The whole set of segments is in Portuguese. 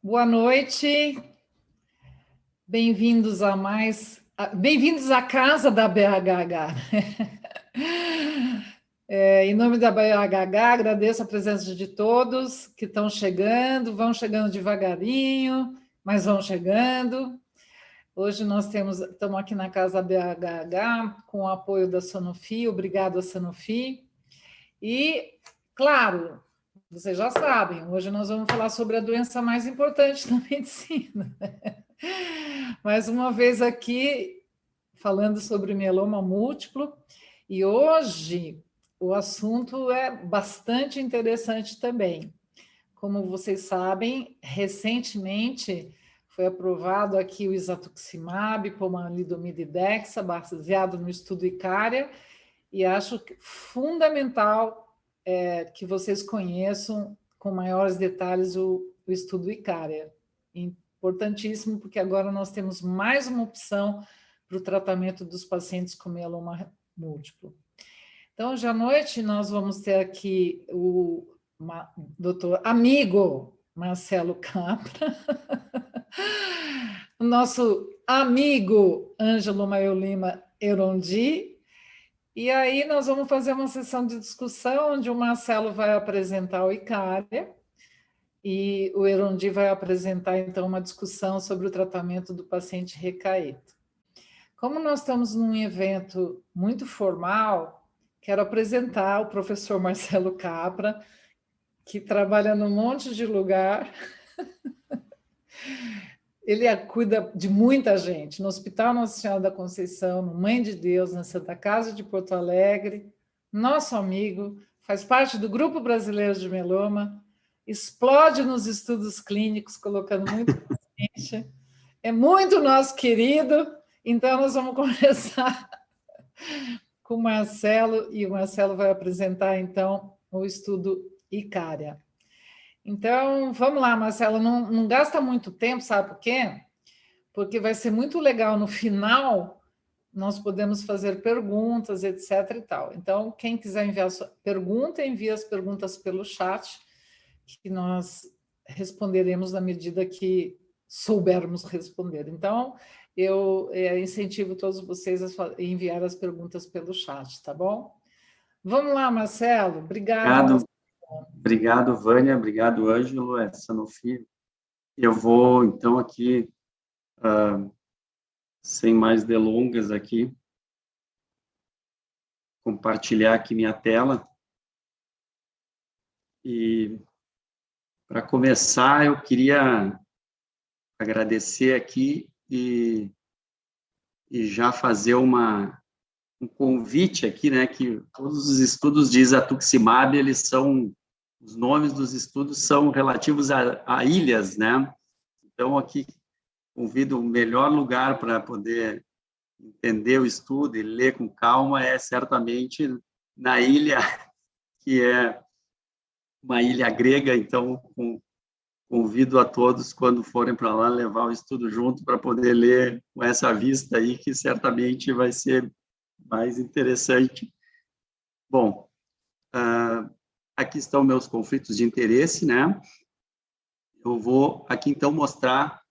Boa noite, bem-vindos bem-vindos à casa da BHH. Em nome da BHH, agradeço a presença de todos que estão chegando, vão chegando devagarinho, mas vão chegando. Hoje nós estamos aqui na casa da BHH com o apoio da Sanofi, obrigado a Sanofi. E, claro, vocês já sabem, hoje nós vamos falar sobre a doença mais importante da medicina. Mais uma vez aqui, falando sobre mieloma múltiplo, e hoje o assunto é bastante interessante também. Como vocês sabem, recentemente foi aprovado aqui o isatuximab, pomalidomida e dexa, baseado no estudo ICARIA, e acho fundamental que vocês conheçam com maiores detalhes o estudo ICARIA. Importantíssimo, porque agora nós temos mais uma opção para o tratamento dos pacientes com mieloma múltiplo. Então, hoje à noite, nós vamos ter aqui o doutor amigo Marcelo Capra, o nosso amigo Ângelo Maio Lima Erondi, e aí nós vamos fazer uma sessão de discussão onde o Marcelo vai apresentar o ICARIA e o Erondi vai apresentar, então, uma discussão sobre o tratamento do paciente recaído. Como nós estamos num evento muito formal, quero apresentar o professor Marcelo Capra, que trabalha num monte de lugar. Ele cuida de muita gente, no Hospital Nossa Senhora da Conceição, no Mãe de Deus, na Santa Casa de Porto Alegre, nosso amigo, faz parte do Grupo Brasileiro de Mieloma, explode nos estudos clínicos, colocando muito paciente, é muito nosso querido, então nós vamos conversar com o Marcelo, e o Marcelo vai apresentar, então, o estudo ICARIA. Então, vamos lá, Marcelo, não gasta muito tempo, sabe por quê? Porque vai ser muito legal no final, nós podemos fazer perguntas, etc. e tal. Então, quem quiser enviar sua pergunta, envie as perguntas pelo chat, que nós responderemos na medida que soubermos responder. Então, eu incentivo todos vocês a enviar as perguntas pelo chat, tá bom? Vamos lá, Marcelo. Obrigado. Obrigado, Vânia. Obrigado, Ângelo. É Sanofi. Eu vou, então, aqui, sem mais delongas aqui, compartilhar aqui minha tela. E, para começar, eu queria agradecer aqui e já fazer um convite aqui, né, que todos os estudos de isatuximab, os nomes dos estudos são relativos a ilhas, né? Então, aqui, convido o melhor lugar para poder entender o estudo e ler com calma é certamente na ilha, que é uma ilha grega, então, convido a todos, quando forem para lá, levar o estudo junto para poder ler com essa vista aí, que certamente vai ser mais interessante. Bom, aqui estão meus conflitos de interesse, né? Eu vou aqui, então, mostrar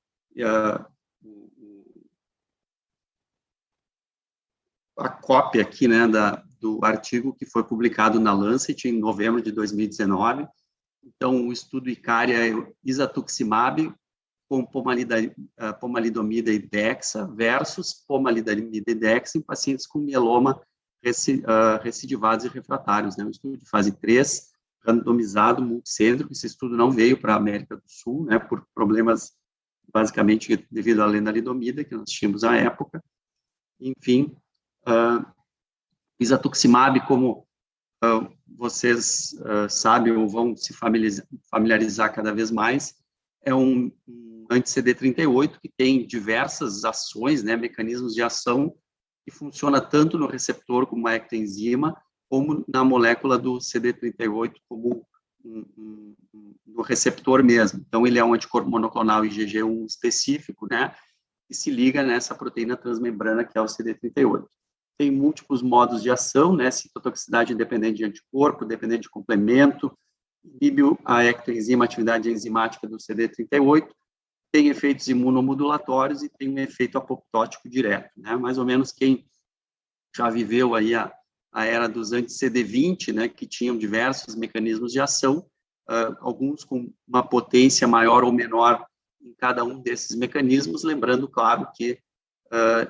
a cópia aqui, né, do artigo que foi publicado na Lancet em novembro de 2019. Então, o estudo ICARIA é isatuximab com pomalidomida e dexa versus pomalidomida e dexa em pacientes com mieloma recidivados e refratários, né? Um estudo de fase 3, randomizado, multicêntrico. Esse estudo não veio para a América do Sul, né, por problemas, basicamente, devido à lenalidomida, que nós tínhamos à época. Enfim, isatuximab, como vocês sabem ou vão se familiarizar cada vez mais, é um anti-CD38 que tem diversas ações, né, mecanismos de ação, que funciona tanto no receptor como a ectoenzima, como na molécula do CD38 como no receptor mesmo. Então, ele é um anticorpo monoclonal IgG1 específico, né, que se liga nessa proteína transmembrana que é o CD38. Tem múltiplos modos de ação, né, citotoxicidade independente de anticorpo, dependente de complemento, inibe a ectoenzima, atividade enzimática do CD38, tem efeitos imunomodulatórios e tem um efeito apoptótico direto, né? Mais ou menos quem já viveu aí a era dos anti-CD20, né, que tinham diversos mecanismos de ação, alguns com uma potência maior ou menor em cada um desses mecanismos, lembrando, claro, que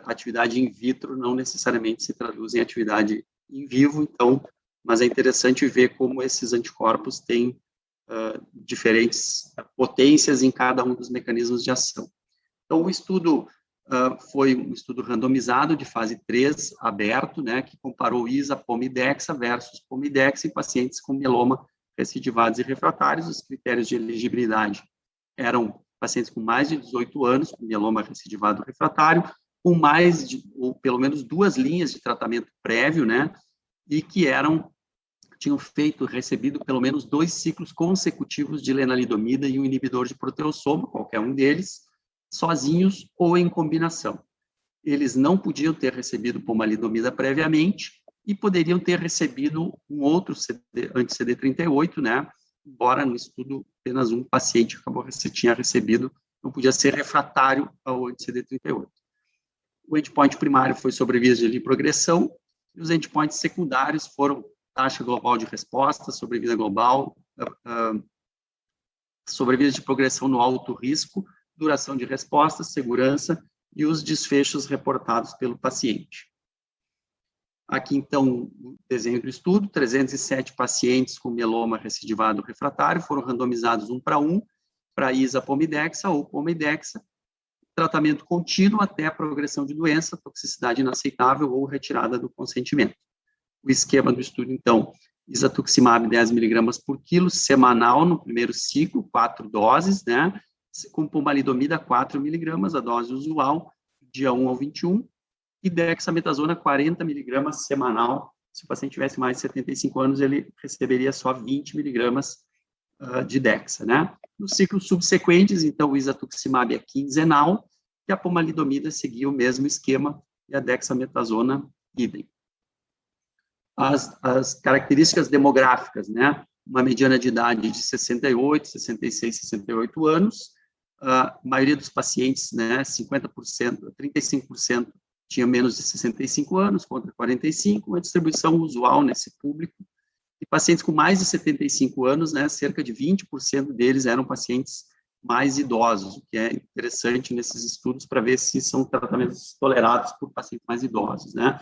atividade in vitro não necessariamente se traduz em atividade in vivo, então, mas é interessante ver como esses anticorpos têm diferentes potências em cada um dos mecanismos de ação. Então, o estudo foi um estudo randomizado de fase 3, aberto, né, que comparou isa-pomidexa versus pomidexa em pacientes com mieloma recidivados e refratários. Os critérios de elegibilidade eram pacientes com mais de 18 anos, com mieloma recidivado refratário, com mais de, ou pelo menos 2 linhas de tratamento prévio, né, e que tinham recebido pelo menos 2 ciclos consecutivos de lenalidomida e um inibidor de proteossoma, qualquer um deles, sozinhos ou em combinação. Eles não podiam ter recebido pomalidomida previamente e poderiam ter recebido um outro anti-CD38, né? Embora no estudo apenas um paciente tinha recebido, não podia ser refratário ao anti-CD38. O endpoint primário foi sobrevida de progressão e os endpoints secundários foram taxa global de resposta, sobrevida global, sobrevida de progressão no alto risco, duração de resposta, segurança e os desfechos reportados pelo paciente. Aqui, então, o desenho do estudo: 307 pacientes com mieloma recidivado refratário foram randomizados 1 para isa-pomidexa ou pomidexa, tratamento contínuo até a progressão de doença, toxicidade inaceitável ou retirada do consentimento. O esquema do estudo, então: isatuximab 10 mg por quilo, semanal no primeiro ciclo, 4 doses, né? Com pomalidomida 4 mg, a dose usual, dia 1 ao 21, e dexametasona 40 mg semanal. Se o paciente tivesse mais de 75 anos, ele receberia só 20 mg de dexa, né? Nos ciclos subsequentes, então, o isatuximab é quinzenal, e a pomalidomida seguia o mesmo esquema, e a dexametasona, idem. As características demográficas, né? Uma mediana de idade de 68, 66, 68 anos, a maioria dos pacientes, né, 50%, 35% tinha menos de 65 anos, contra 45, uma distribuição usual nesse público. E pacientes com mais de 75 anos, né, cerca de 20% deles eram pacientes mais idosos, o que é interessante nesses estudos para ver se são tratamentos tolerados por pacientes mais idosos, né.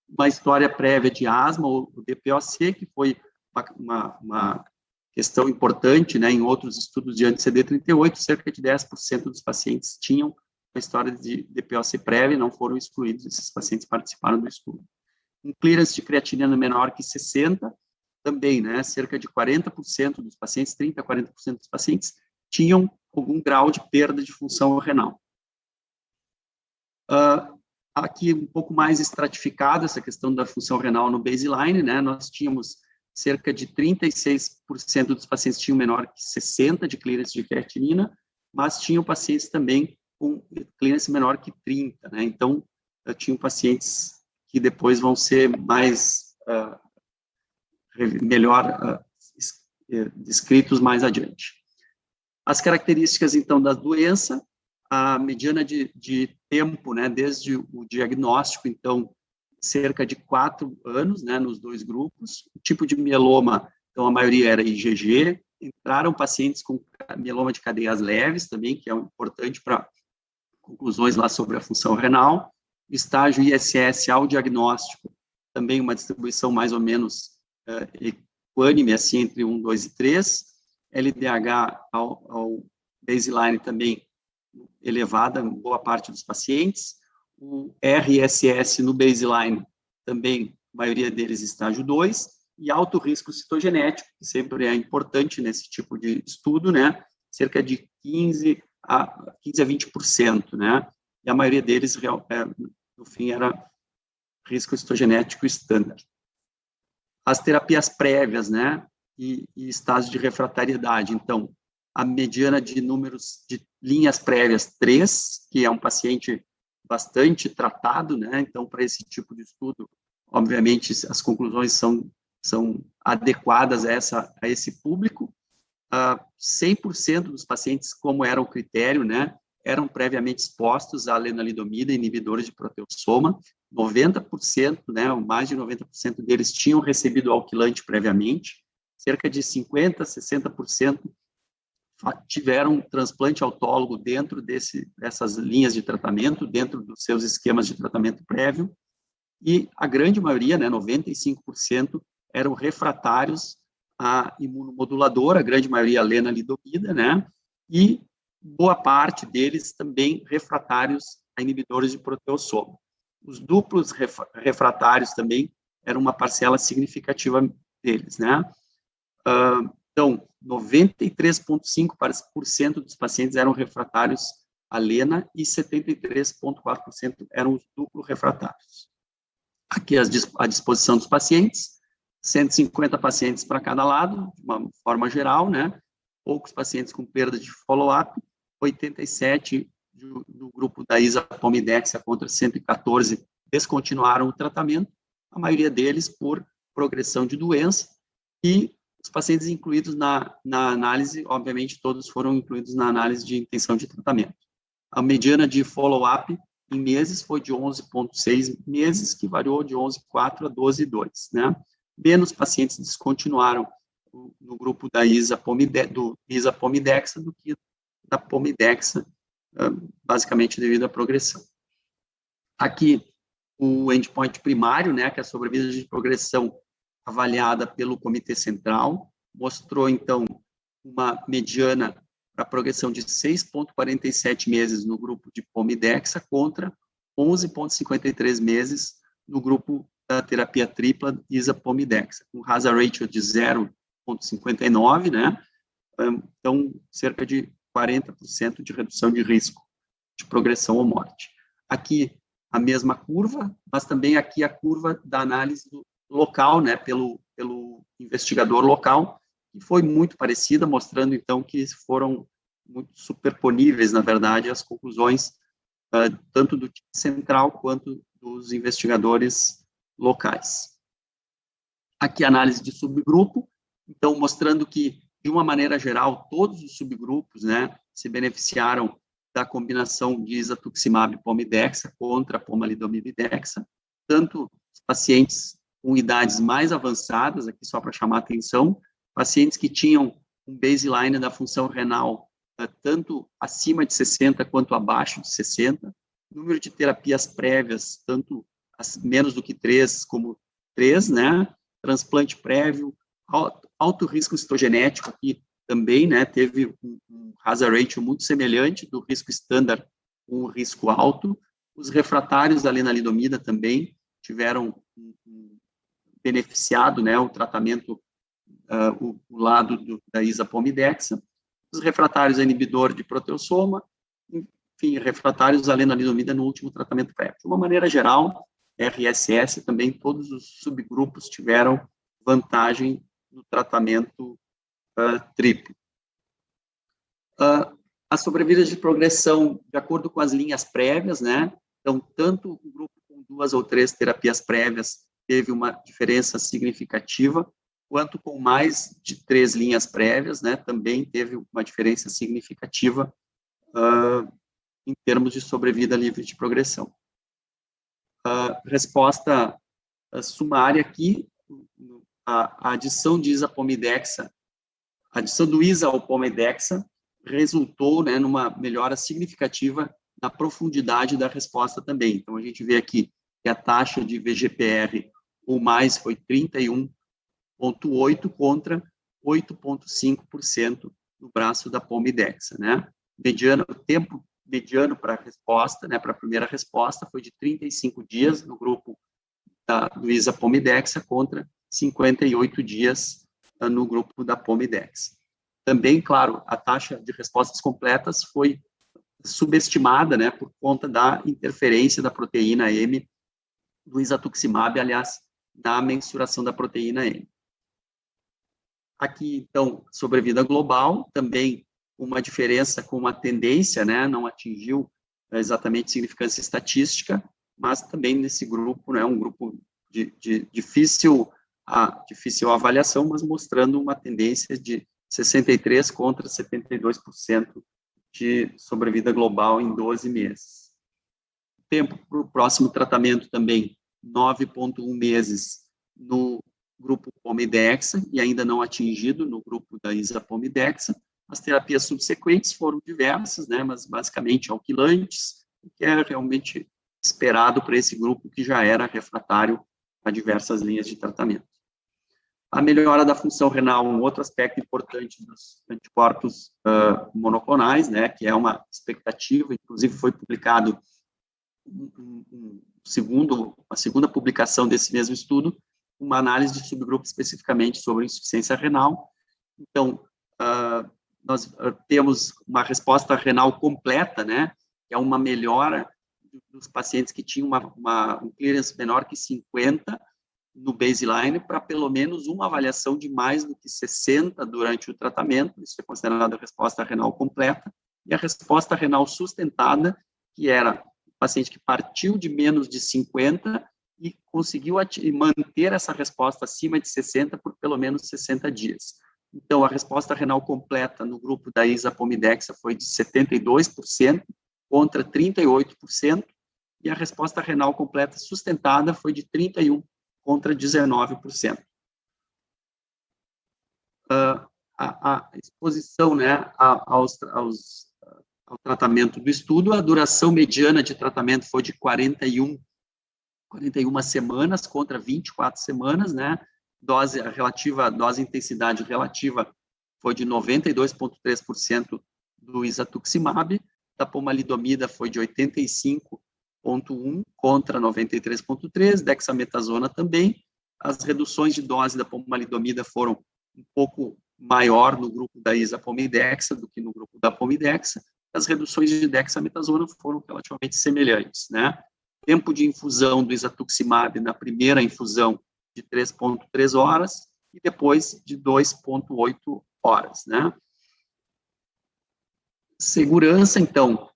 Uma história prévia de asma, ou DPOC, que foi uma questão importante, né, em outros estudos de anti-CD38, cerca de 10% dos pacientes tinham uma história de DPOC prévia, não foram excluídos, esses pacientes participaram do estudo. Um clearance de creatinina menor que 60, também, né, cerca de 40% dos pacientes, 30% a 40% dos pacientes, tinham algum grau de perda de função renal. Aqui, um pouco mais estratificada essa questão da função renal no baseline, né, nós tínhamos cerca de 36% dos pacientes tinham menor que 60 de clearance de creatinina, mas tinham pacientes também com clearance menor que 30, né? Então, tinham pacientes que depois vão ser mais, melhor descritos mais adiante. As características, então, da doença: a mediana de tempo, né, desde o diagnóstico, então, cerca de 4 anos, né, nos 2 grupos. O tipo de mieloma, então, a maioria era IgG. Entraram pacientes com mieloma de cadeias leves também, que é importante para conclusões lá sobre a função renal. Estágio ISS ao diagnóstico, também uma distribuição mais ou menos equânime, assim, entre 1, 2 e 3. LDH ao baseline também elevada, boa parte dos pacientes. O RSS no baseline, também, a maioria deles estágio 2, e alto risco citogenético, que sempre é importante nesse tipo de estudo, né, cerca de 15 a 20%, né, e a maioria deles, no fim, era risco citogenético estándar. As terapias prévias, né, e estágio de refratariedade, então, a mediana de números de linhas prévias, 3, que é um paciente bastante tratado, né? Então, para esse tipo de estudo, obviamente, as conclusões são adequadas a esse público. 100% dos pacientes, como era o critério, né? eram previamente expostos à lenalidomida, inibidores de proteossoma. 90%, né, mais de 90% deles tinham recebido alquilante previamente. Cerca de 50%, 60% tiveram transplante autólogo dentro dessas linhas de tratamento, dentro dos seus esquemas de tratamento prévio, e a grande maioria, né, 95%, eram refratários à imunomoduladora, a grande maioria à lenalidomida, né, e boa parte deles também refratários a inibidores de proteossoma. Os duplos refratários também eram uma parcela significativa deles, né. Então, 93,5% dos pacientes eram refratários à lena e 73,4% eram os duplo refratários. Aqui à disposição dos pacientes, 150 pacientes para cada lado, de uma forma geral, né? Poucos pacientes com perda de follow-up, 87 do grupo da isapomidexa contra 114 descontinuaram o tratamento, a maioria deles por progressão de doença, e os pacientes incluídos na análise, obviamente, todos foram incluídos na análise de intenção de tratamento. A mediana de follow-up em meses foi de 11,6 meses, que variou de 11,4 a 12,2, né? Menos pacientes descontinuaram no grupo da isapomidexa do que da pomidexa, basicamente devido à progressão. Aqui, o endpoint primário, né, que é a sobrevida de progressão avaliada pelo Comitê Central, mostrou, então, uma mediana para progressão de 6,47 meses no grupo de pomidexa contra 11,53 meses no grupo da terapia tripla isapomidexa, com hazard ratio de 0,59, né? Então, cerca de 40% de redução de risco de progressão ou morte. Aqui, a mesma curva, mas também aqui a curva da análise local, né, pelo investigador local, que foi muito parecida, mostrando, então, que foram muito superponíveis, na verdade, as conclusões, tanto do time central quanto dos investigadores locais. Aqui a análise de subgrupo, então, mostrando que, de uma maneira geral, todos os subgrupos, né, se beneficiaram da combinação de isatuximab e pomidexa contra a pomalidomide-dexa, tanto os pacientes com idades mais avançadas, aqui só para chamar a atenção, pacientes que tinham um baseline da função renal tanto acima de 60 quanto abaixo de 60, número de terapias prévias, tanto menos do que 3 como 3, né? Transplante prévio, alto risco histogenético aqui também, né? Teve um hazard ratio muito semelhante do risco standard com o risco alto. Os refratários à lenalidomida também tiveram beneficiado, né, o tratamento, o lado da isapomidexa. Os refratários a inibidor de proteossoma, enfim, refratários à lenalidomida no último tratamento prévio. De uma maneira geral, RSS também, todos os subgrupos tiveram vantagem no tratamento triplo. As sobrevidas de progressão, de acordo com as linhas prévias, né? Então, tanto o grupo com 2 ou 3 terapias prévias teve uma diferença significativa, quanto com mais de 3 linhas prévias, né? Também teve uma diferença significativa em termos de sobrevida livre de progressão. Resposta sumária aqui, a adição de isapomidexa, a adição do isa ao pomidexa resultou, né, numa melhora significativa na profundidade da resposta também. Então, a gente vê aqui que a taxa de VGPR ou mais foi 31,8 contra 8,5% no braço da pomidexa, né? O tempo mediano para a resposta, né, para a primeira resposta, foi de 35 dias no grupo do isapomidexa contra 58 dias no grupo da pomidexa. Também, claro, a taxa de respostas completas foi subestimada, né, por conta da interferência da proteína M do isatuximab, aliás, da mensuração da proteína M. Aqui, então, sobrevida global, também uma diferença com uma tendência, né, não atingiu exatamente significância estatística, mas também nesse grupo, né, um grupo de difícil avaliação, mas mostrando uma tendência de 63% contra 72% de sobrevida global em 12 meses. Tempo para o próximo tratamento também, 9,1 meses no grupo Pomidexa, e ainda não atingido no grupo da Isapomidexa. As terapias subsequentes foram diversas, né, mas basicamente alquilantes, o que era realmente esperado para esse grupo que já era refratário a diversas linhas de tratamento. A melhora da função renal, um outro aspecto importante dos anticorpos monoclonais, né, que é uma expectativa, inclusive foi publicado a segunda publicação desse mesmo estudo, uma análise de subgrupo especificamente sobre insuficiência renal. Então, nós temos uma resposta renal completa, né, que é uma melhora dos pacientes que tinham um clearance menor que 50 no baseline, para pelo menos uma avaliação de mais do que 60 durante o tratamento. Isso é considerado a resposta renal completa. E a resposta renal sustentada, que era o paciente que partiu de menos de 50 e conseguiu manter essa resposta acima de 60 por pelo menos 60 dias. Então, a resposta renal completa no grupo da Isapomidexa foi de 72% contra 38%, e a resposta renal completa sustentada foi de 31% contra 19%. A exposição, né, ao tratamento do estudo, a duração mediana de tratamento foi de 41 semanas contra 24 semanas, né? Dose intensidade relativa foi de 92,3% do isatuximab, da pomalidomida foi de 85,1 contra 93,3, dexametasona também. As reduções de dose da pomalidomida foram um pouco maior no grupo da Isapomidexa do que no grupo da Pomidexa. As reduções de dexametasona foram relativamente semelhantes, né? Tempo de infusão do isatuximab na primeira infusão de 3,3 horas e depois de 2,8 horas, né? Segurança, então,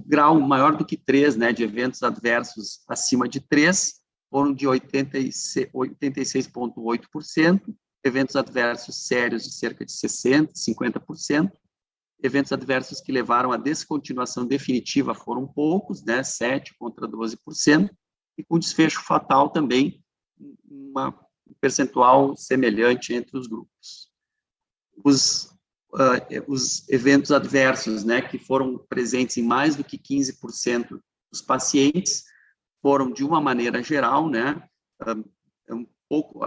grau maior do que 3, né, de eventos adversos acima de 3, foram de 86,8%, eventos adversos sérios de cerca de 60%, 50%, eventos adversos que levaram à descontinuação definitiva foram poucos, né, 7 contra 12%, e com desfecho fatal também, um percentual semelhante entre os grupos. Os eventos adversos, né, que foram presentes em mais do que 15% dos pacientes, foram, de uma maneira geral, né, um pouco,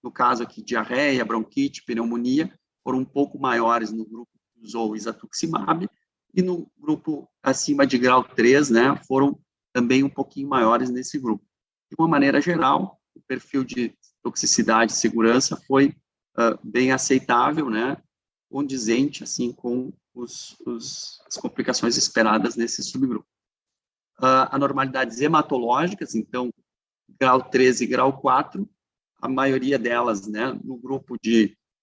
no caso aqui, diarreia, bronquite, pneumonia, foram um pouco maiores no grupo que usou isatuximab, e no grupo acima de grau 3, né, foram também um pouquinho maiores nesse grupo. De uma maneira geral, o perfil de toxicidade e segurança foi bem aceitável, né, condizente, assim, com as complicações esperadas nesse subgrupo. Anormalidades hematológicas, então, grau 3 e grau 4, a maioria delas, né, no grupo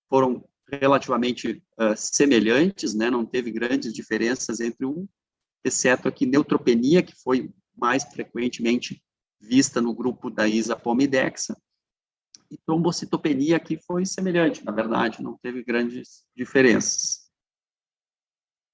foram relativamente semelhantes, né, não teve grandes diferenças entre exceto aqui neutropenia, que foi mais frequentemente vista no grupo da Isapomidexa, e trombocitopenia, que foi semelhante, na verdade, não teve grandes diferenças.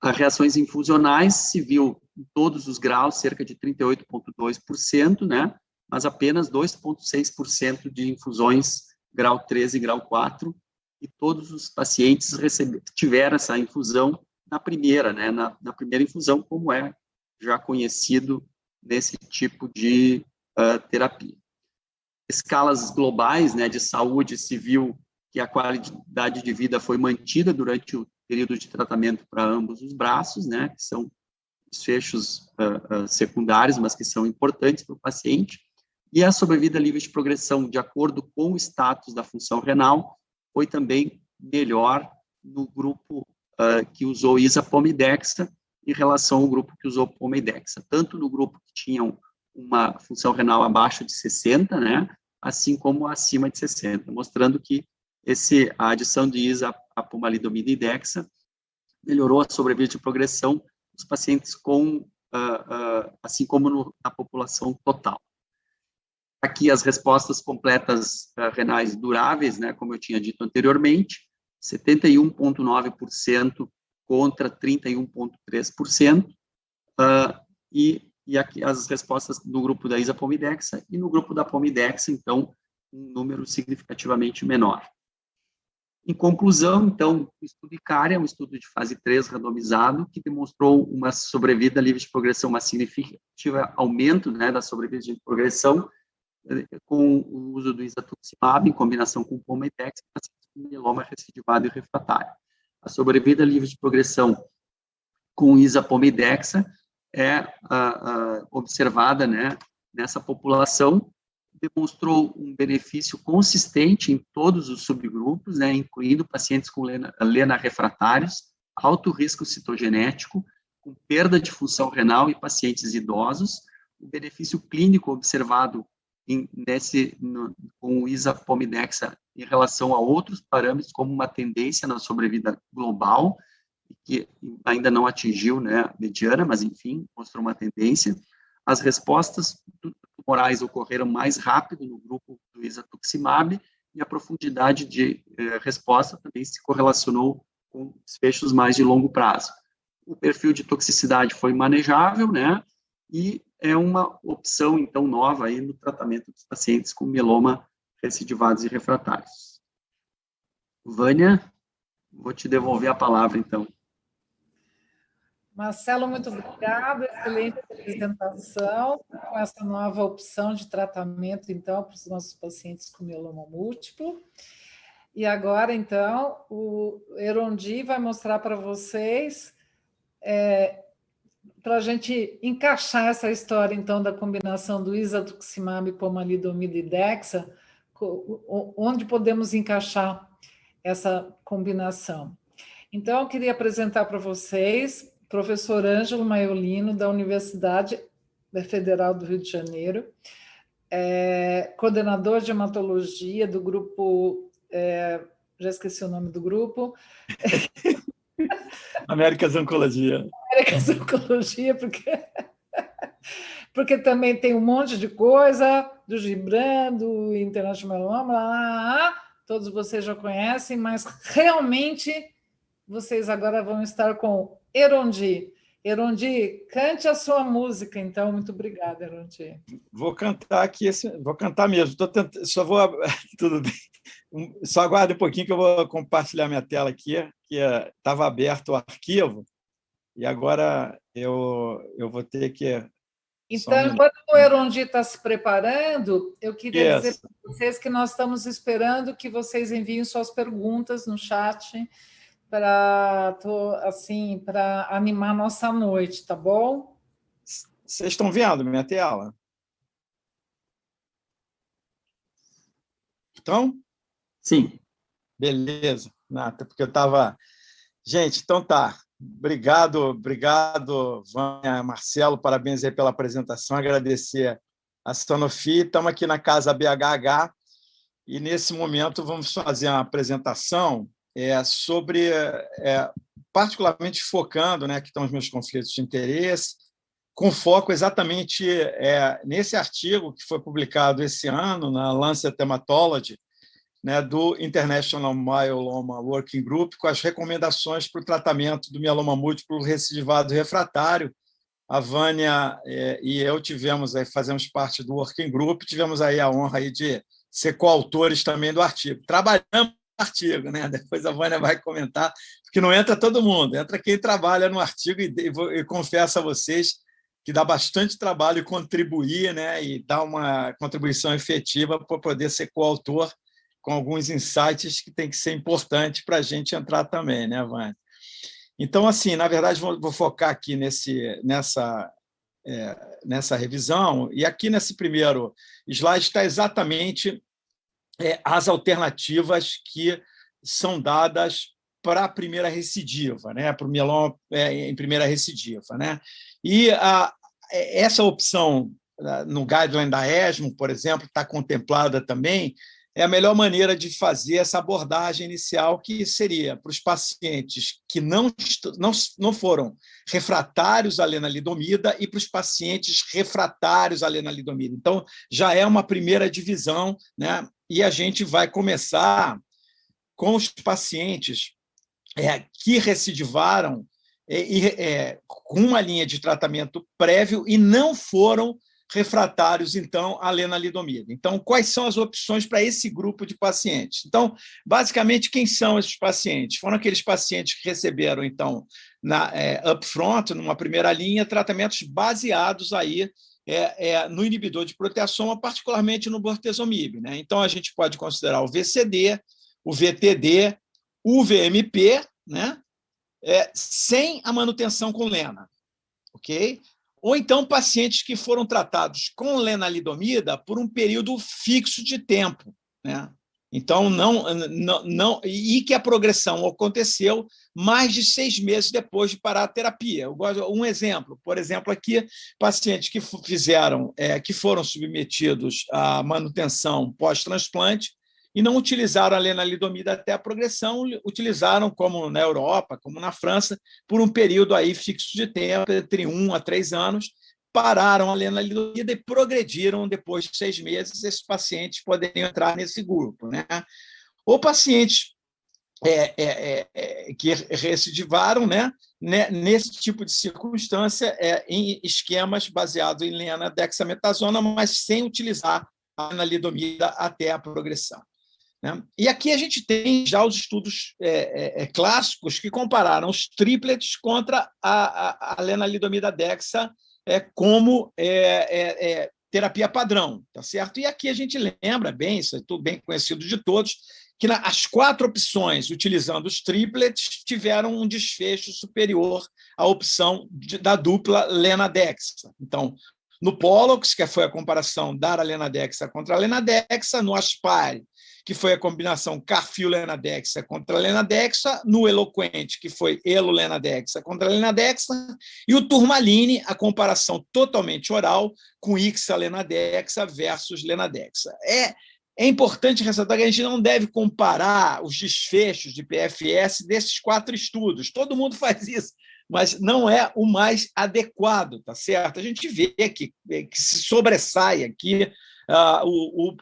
As reações infusionais se viu em todos os graus, cerca de 38,2%, né, mas apenas 2,6% de infusões grau 3 e grau 4, e todos os pacientes tiveram essa infusão na primeira, né, na primeira infusão, como é já conhecido nesse tipo de terapia. Escalas globais, né, de saúde, se viu que a qualidade de vida foi mantida durante o período de tratamento para ambos os braços, né, que são desfechos secundários, mas que são importantes para o paciente, e a sobrevida livre de progressão, de acordo com o status da função renal, foi também melhor no grupo que usou Isapomidexa em relação ao grupo que usou Pomidexa, tanto no grupo que tinham uma função renal abaixo de 60, né, assim como acima de 60, mostrando que a adição de Isa à pomalidomida e Dexa melhorou a sobrevida de progressão dos pacientes assim como na população total. Aqui as respostas completas renais duráveis, né, como eu tinha dito anteriormente, 71,9% contra 31,3%, e aqui as respostas do grupo da Isa-Pomidexa, e no grupo da Pomidexa, então, um número significativamente menor. Em conclusão, então, o estudo ICARE é um estudo de fase 3 randomizado, que demonstrou uma sobrevida livre de progressão, uma significativa aumento, né, da sobrevida de progressão, com o uso do isatuximab em combinação com o Pomidex, com mieloma recidivado e refratário. A sobrevida livre de progressão com Isa-Pomidexa é observada, né, nessa população, demonstrou um benefício consistente em todos os subgrupos, né, incluindo pacientes com LENA refratários, alto risco citogenético, com perda de função renal e pacientes idosos. O benefício clínico observado com o Isa-Pomidexa em relação a outros parâmetros, como uma tendência na sobrevida global, que ainda não atingiu, né, a mediana, mas, enfim, mostrou uma tendência. As respostas tumorais ocorreram mais rápido no grupo do isatuximab, e a profundidade de resposta também se correlacionou com desfechos mais de longo prazo. O perfil de toxicidade foi manejável, né, e é uma opção, então, nova aí no tratamento dos pacientes com mieloma recidivados e refratários. Vânia, vou te devolver a palavra, então. Marcelo, muito obrigado, excelente apresentação, com essa nova opção de tratamento, então, para os nossos pacientes com mieloma múltiplo. E agora, então, o Erondi vai mostrar para vocês, para a gente encaixar essa história, então, da combinação do isatuximab, pomalidomida e dexa, onde podemos encaixar essa combinação. Então, eu queria apresentar para vocês o professor Ângelo Maiolino, da Universidade Federal do Rio de Janeiro, coordenador de hematologia do grupo, já esqueci o nome do grupo. Américas Oncologia. Américas Oncologia, porque também tem um monte de coisa, do Gibran, do International, todos vocês já conhecem, mas realmente vocês agora vão estar com Erondi. Erondi, cante a sua música, então. Muito obrigada, Erondi. Vou cantar aqui, vou cantar mesmo. Só vou... Tudo bem. Só aguarde um pouquinho que eu vou compartilhar minha tela aqui, que estava aberto o arquivo, e agora eu vou ter que... Então, enquanto o Erondi está se preparando, eu queria dizer para vocês que nós estamos esperando que vocês enviem suas perguntas no chat para animar a nossa noite, tá bom? Vocês estão vendo minha tela? Estão? Sim. Beleza, Nata, porque eu estava... Gente, então tá. Obrigado, Vânia, Marcelo, parabéns aí pela apresentação, agradecer a Sanofi. Estamos aqui na Casa BHH e, nesse momento, vamos fazer uma apresentação sobre, particularmente focando, né, que estão os meus conflitos de interesse, com foco exatamente nesse artigo que foi publicado esse ano na Lancet Hematology, né, do International Myeloma Working Group, com as recomendações para o tratamento do mieloma múltiplo recidivado refratário. A Vânia e eu fazemos parte do Working Group, tivemos aí a honra aí de ser coautores também do artigo. Trabalhamos no artigo, né? Depois a Vânia vai comentar, porque não entra todo mundo, entra quem trabalha no artigo, e confesso a vocês que dá bastante trabalho contribuir, né, e dar uma contribuição efetiva para poder ser coautor com alguns insights que tem que ser importante para a gente entrar também, né, Vânia? Então, assim, na verdade, vou focar aqui nessa revisão, e aqui nesse primeiro slide está exatamente as alternativas que são dadas para a primeira recidiva, né, para o mieloma em primeira recidiva, né? E essa opção no guideline da ESMO, por exemplo, está contemplada também, é a melhor maneira de fazer essa abordagem inicial, que seria para os pacientes que não foram refratários à lenalidomida e para os pacientes refratários à lenalidomida. Então, já é uma primeira divisão, né? E a gente vai começar com os pacientes que recidivaram com uma linha de tratamento prévio e não foram refratários, então, à lenalidomida. Então, quais são as opções para esse grupo de pacientes? Então, basicamente, quem são esses pacientes? Foram aqueles pacientes que receberam, então, upfront, numa primeira linha, tratamentos baseados aí no inibidor de proteasoma, particularmente no bortezomib, né? Então, a gente pode considerar o VCD, o VTD, o VMP, né? Sem a manutenção com lena, ok? Ou então pacientes que foram tratados com lenalidomida por um período fixo de tempo, né? Então, e que a progressão aconteceu mais de 6 meses depois de parar a terapia. Um exemplo, por exemplo, aqui, pacientes que que foram submetidos à manutenção pós-transplante e não utilizaram a lenalidomida até a progressão, utilizaram, como na Europa, como na França, por um período aí fixo de tempo, entre 1 a 3 anos, pararam a lenalidomida e progrediram depois de 6 meses. Esses pacientes poderiam entrar nesse grupo, né? Ou pacientes que recidivaram, né, nesse tipo de circunstância, em esquemas baseados em lena-dexametasona, mas sem utilizar a lenalidomida até a progressão, né? E aqui a gente tem já os estudos clássicos que compararam os triplets contra a lenalidomida dexa como terapia padrão, tá certo? E aqui a gente lembra bem, isso é tudo bem conhecido de todos, que as 4 opções utilizando os triplets tiveram um desfecho superior à opção da dupla lena-dexa. Então, no Pollux, que foi a comparação dara-lenadexa contra a lenadexa, no Aspire, que foi a combinação Carfil-lenadexa contra a lenadexa, no Eloquent, que foi elo-lenadexa contra a lenadexa, e o Turmaline, a comparação totalmente oral com ixa-lenadexa versus lenadexa. É importante ressaltar que a gente não deve comparar os desfechos de PFS desses 4 estudos. Todo mundo faz isso, mas não é o mais adequado, tá certo? A gente vê que se sobressai aqui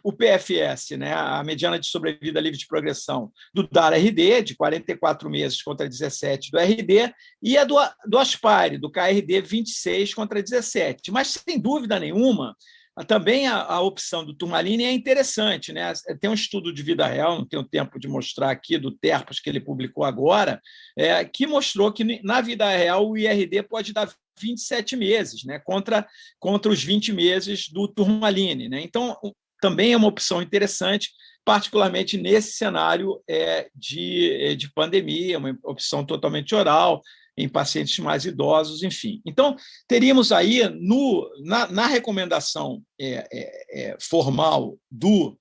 o PFS, né, a mediana de sobrevida livre de progressão do DARA-RD, de 44 meses contra 17 do RD, e a do Aspire, do KRD, 26 contra 17. Mas, sem dúvida nenhuma, também a opção do Turmaline é interessante, né? Tem um estudo de vida real, não tenho tempo de mostrar aqui, do Terpos, que ele publicou agora, que mostrou que, na vida real, o IRD pode dar 27 meses, né? contra os 20 meses do Turmaline, né? Então, também é uma opção interessante, particularmente nesse cenário de pandemia, uma opção totalmente oral, em pacientes mais idosos, enfim. Então, teríamos aí, na recomendação formal do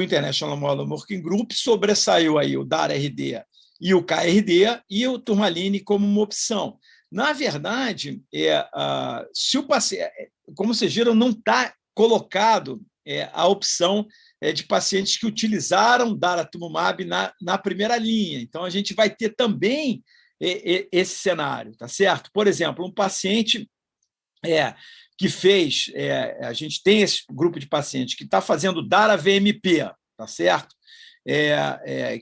International Model Working Group, sobressaiu aí o DARA-RD e o KRD, e o Turmaline como uma opção. Na verdade, se o paciente, como vocês viram, não está colocado a opção de pacientes que utilizaram daratumumab na primeira linha. Então, a gente vai ter também esse cenário, tá certo? Por exemplo, um paciente que fez, a gente tem esse grupo de pacientes que está fazendo DARA-VMP, tá certo?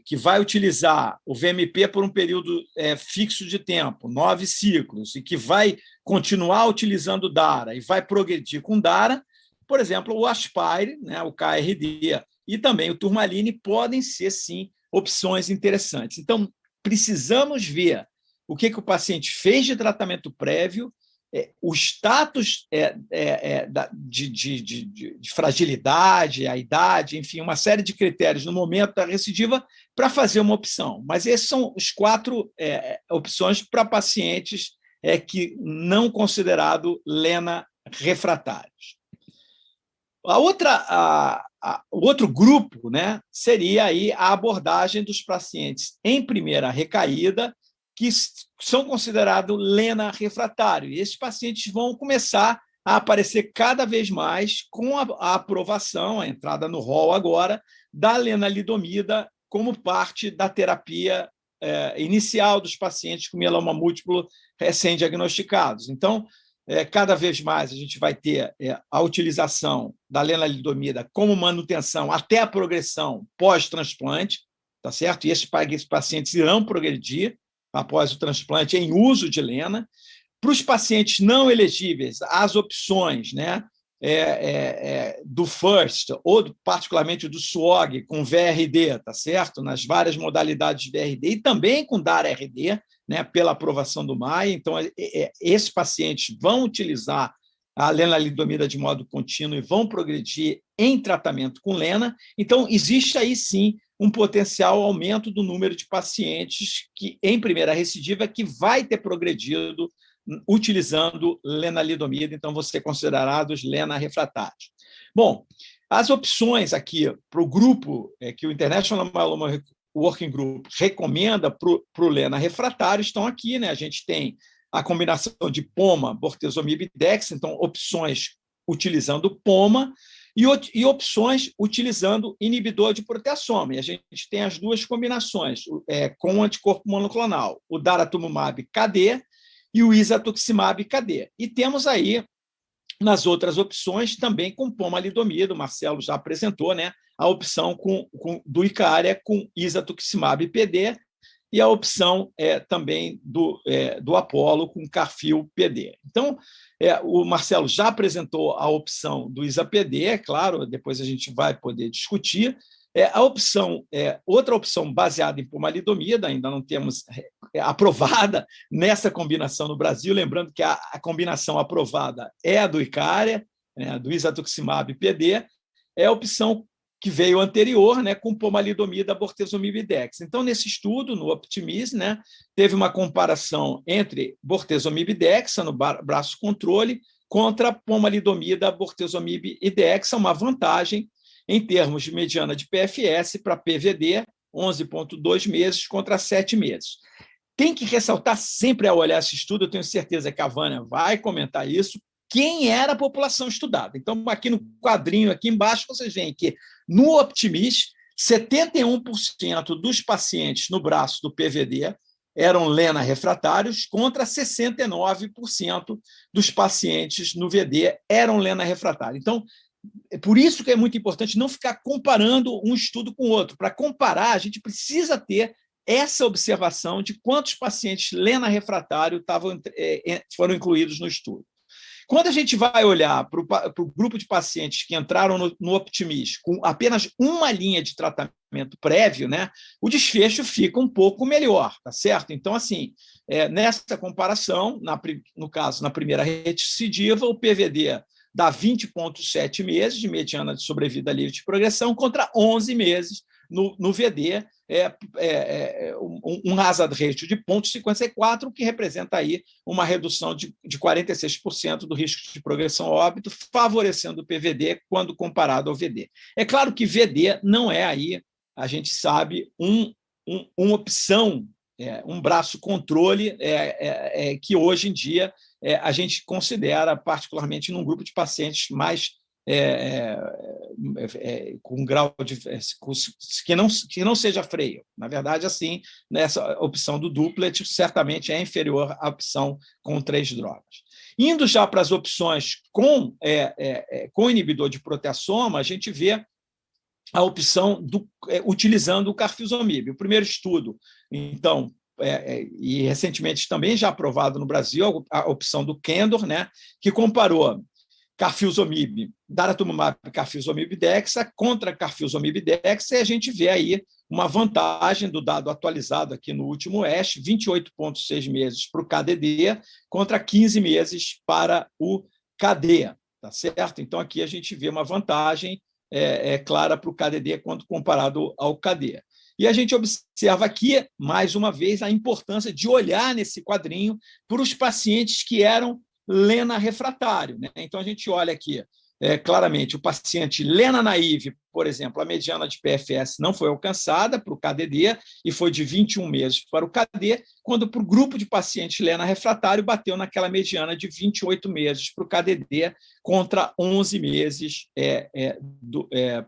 Que vai utilizar o VMP por um período fixo de tempo, 9 ciclos, e que vai continuar utilizando DARA e vai progredir com DARA, por exemplo, o Aspire, né, o KRD e também o Turmaline podem ser, sim, opções interessantes. Então, precisamos ver o que o paciente fez de tratamento prévio, o status de fragilidade, a idade, enfim, uma série de critérios no momento da recidiva para fazer uma opção. Mas esses são os 4 opções para pacientes que não considerados lena refratários. O outro grupo, né, seria aí a abordagem dos pacientes em primeira recaída, que são considerados lena refratário. E esses pacientes vão começar a aparecer cada vez mais com a aprovação, a entrada no rol agora, da lenalidomida como parte da terapia inicial dos pacientes com mieloma múltiplo recém-diagnosticados. Então, cada vez mais a gente vai ter a utilização da lenalidomida como manutenção até a progressão pós-transplante, tá certo? E esses pacientes irão progredir, após o transplante em uso de lena. Para os pacientes não elegíveis, as opções, né, do FIRST, ou particularmente do SWOG, com VRD, tá certo? Nas várias modalidades de VRD, e também com DAR-RD, né, pela aprovação do MAI. Então, esses pacientes vão utilizar a lenalidomida de modo contínuo e vão progredir em tratamento com lena. Então, existe aí, sim, um potencial aumento do número de pacientes que, em primeira recidiva, que vai ter progredido utilizando lenalidomida, então vão ser considerados lena refratários. Bom, as opções aqui para o grupo que o International Myeloma Working Group recomenda para o lena refratário estão aqui, né? A gente tem a combinação de POMA, bortezomib e dex, então opções utilizando POMA, e opções utilizando inibidor de proteasoma. E a gente tem as duas combinações, com anticorpo monoclonal, o daratumumab KD e o isatuximab KD. E temos aí, nas outras opções, também com pomalidomida, o Marcelo já apresentou, né, a opção do Icária com isatuximab PD, e a opção também do Apollo com Carfil PD. Então, o Marcelo já apresentou a opção do ISA-PD, é claro, depois a gente vai poder discutir. Outra opção baseada em pomalidomida, ainda não temos aprovada nessa combinação no Brasil, lembrando que a combinação aprovada é a do Icária, do isatuximab PD, é a opção que veio anterior, né, com pomalidomida, bortezomib e dex. Então, nesse estudo, no Optimize, né, teve uma comparação entre bortezomib e dexa no braço controle contra pomalidomida, bortezomib e dexa, uma vantagem em termos de mediana de PFS para PVD, 11,2 meses contra 7 meses. Tem que ressaltar sempre ao olhar esse estudo, eu tenho certeza que a Vânia vai comentar isso, quem era a população estudada. Então, aqui no quadrinho, aqui embaixo, vocês veem que no Optimize, 71% dos pacientes no braço do PVD eram lena refratários, contra 69% dos pacientes no VD eram lena refratários. Então, é por isso que é muito importante não ficar comparando um estudo com o outro. Para comparar, a gente precisa ter essa observação de quantos pacientes lena refratário foram incluídos no estudo. Quando a gente vai olhar para o grupo de pacientes que entraram no Optimize com apenas uma linha de tratamento prévio, né, o desfecho fica um pouco melhor, tá certo? Então, assim, nessa comparação, no caso, na primeira recidiva, o PVD dá 20,7 meses de mediana de sobrevida livre de progressão contra 11 meses no VD, um hazard ratio de 0,54, o que representa aí uma redução de 46% do risco de progressão ao óbito, favorecendo o PVD quando comparado ao VD. É claro que VD não é aí, a gente sabe, uma opção, um braço controle que hoje em dia a gente considera, particularmente num grupo de pacientes mais com grau de que não seja freio. Na verdade, assim, nessa opção do duplet certamente é inferior à opção com 3 drogas. Indo já para as opções com inibidor de proteasoma, a gente vê a opção utilizando o carfilzomib. O primeiro estudo, então, e recentemente também já aprovado no Brasil, a opção do Candor, né, que comparou carfilzomib, daratumumab, carfilzomib dexa contra carfilzomib dexa, e a gente vê aí uma vantagem do dado atualizado aqui no último ASH, 28,6 meses para o KDD contra 15 meses para o KD, tá certo? Então, aqui a gente vê uma vantagem clara para o KDD quando comparado ao KD. E a gente observa aqui, mais uma vez, a importância de olhar nesse quadrinho para os pacientes que eram lena refratário, né? Então, a gente olha aqui claramente o paciente lena naive, por exemplo, a mediana de PFS não foi alcançada para o KDD e foi de 21 meses para o KD, quando para o grupo de pacientes lena refratário bateu naquela mediana de 28 meses para o KDD contra 11 meses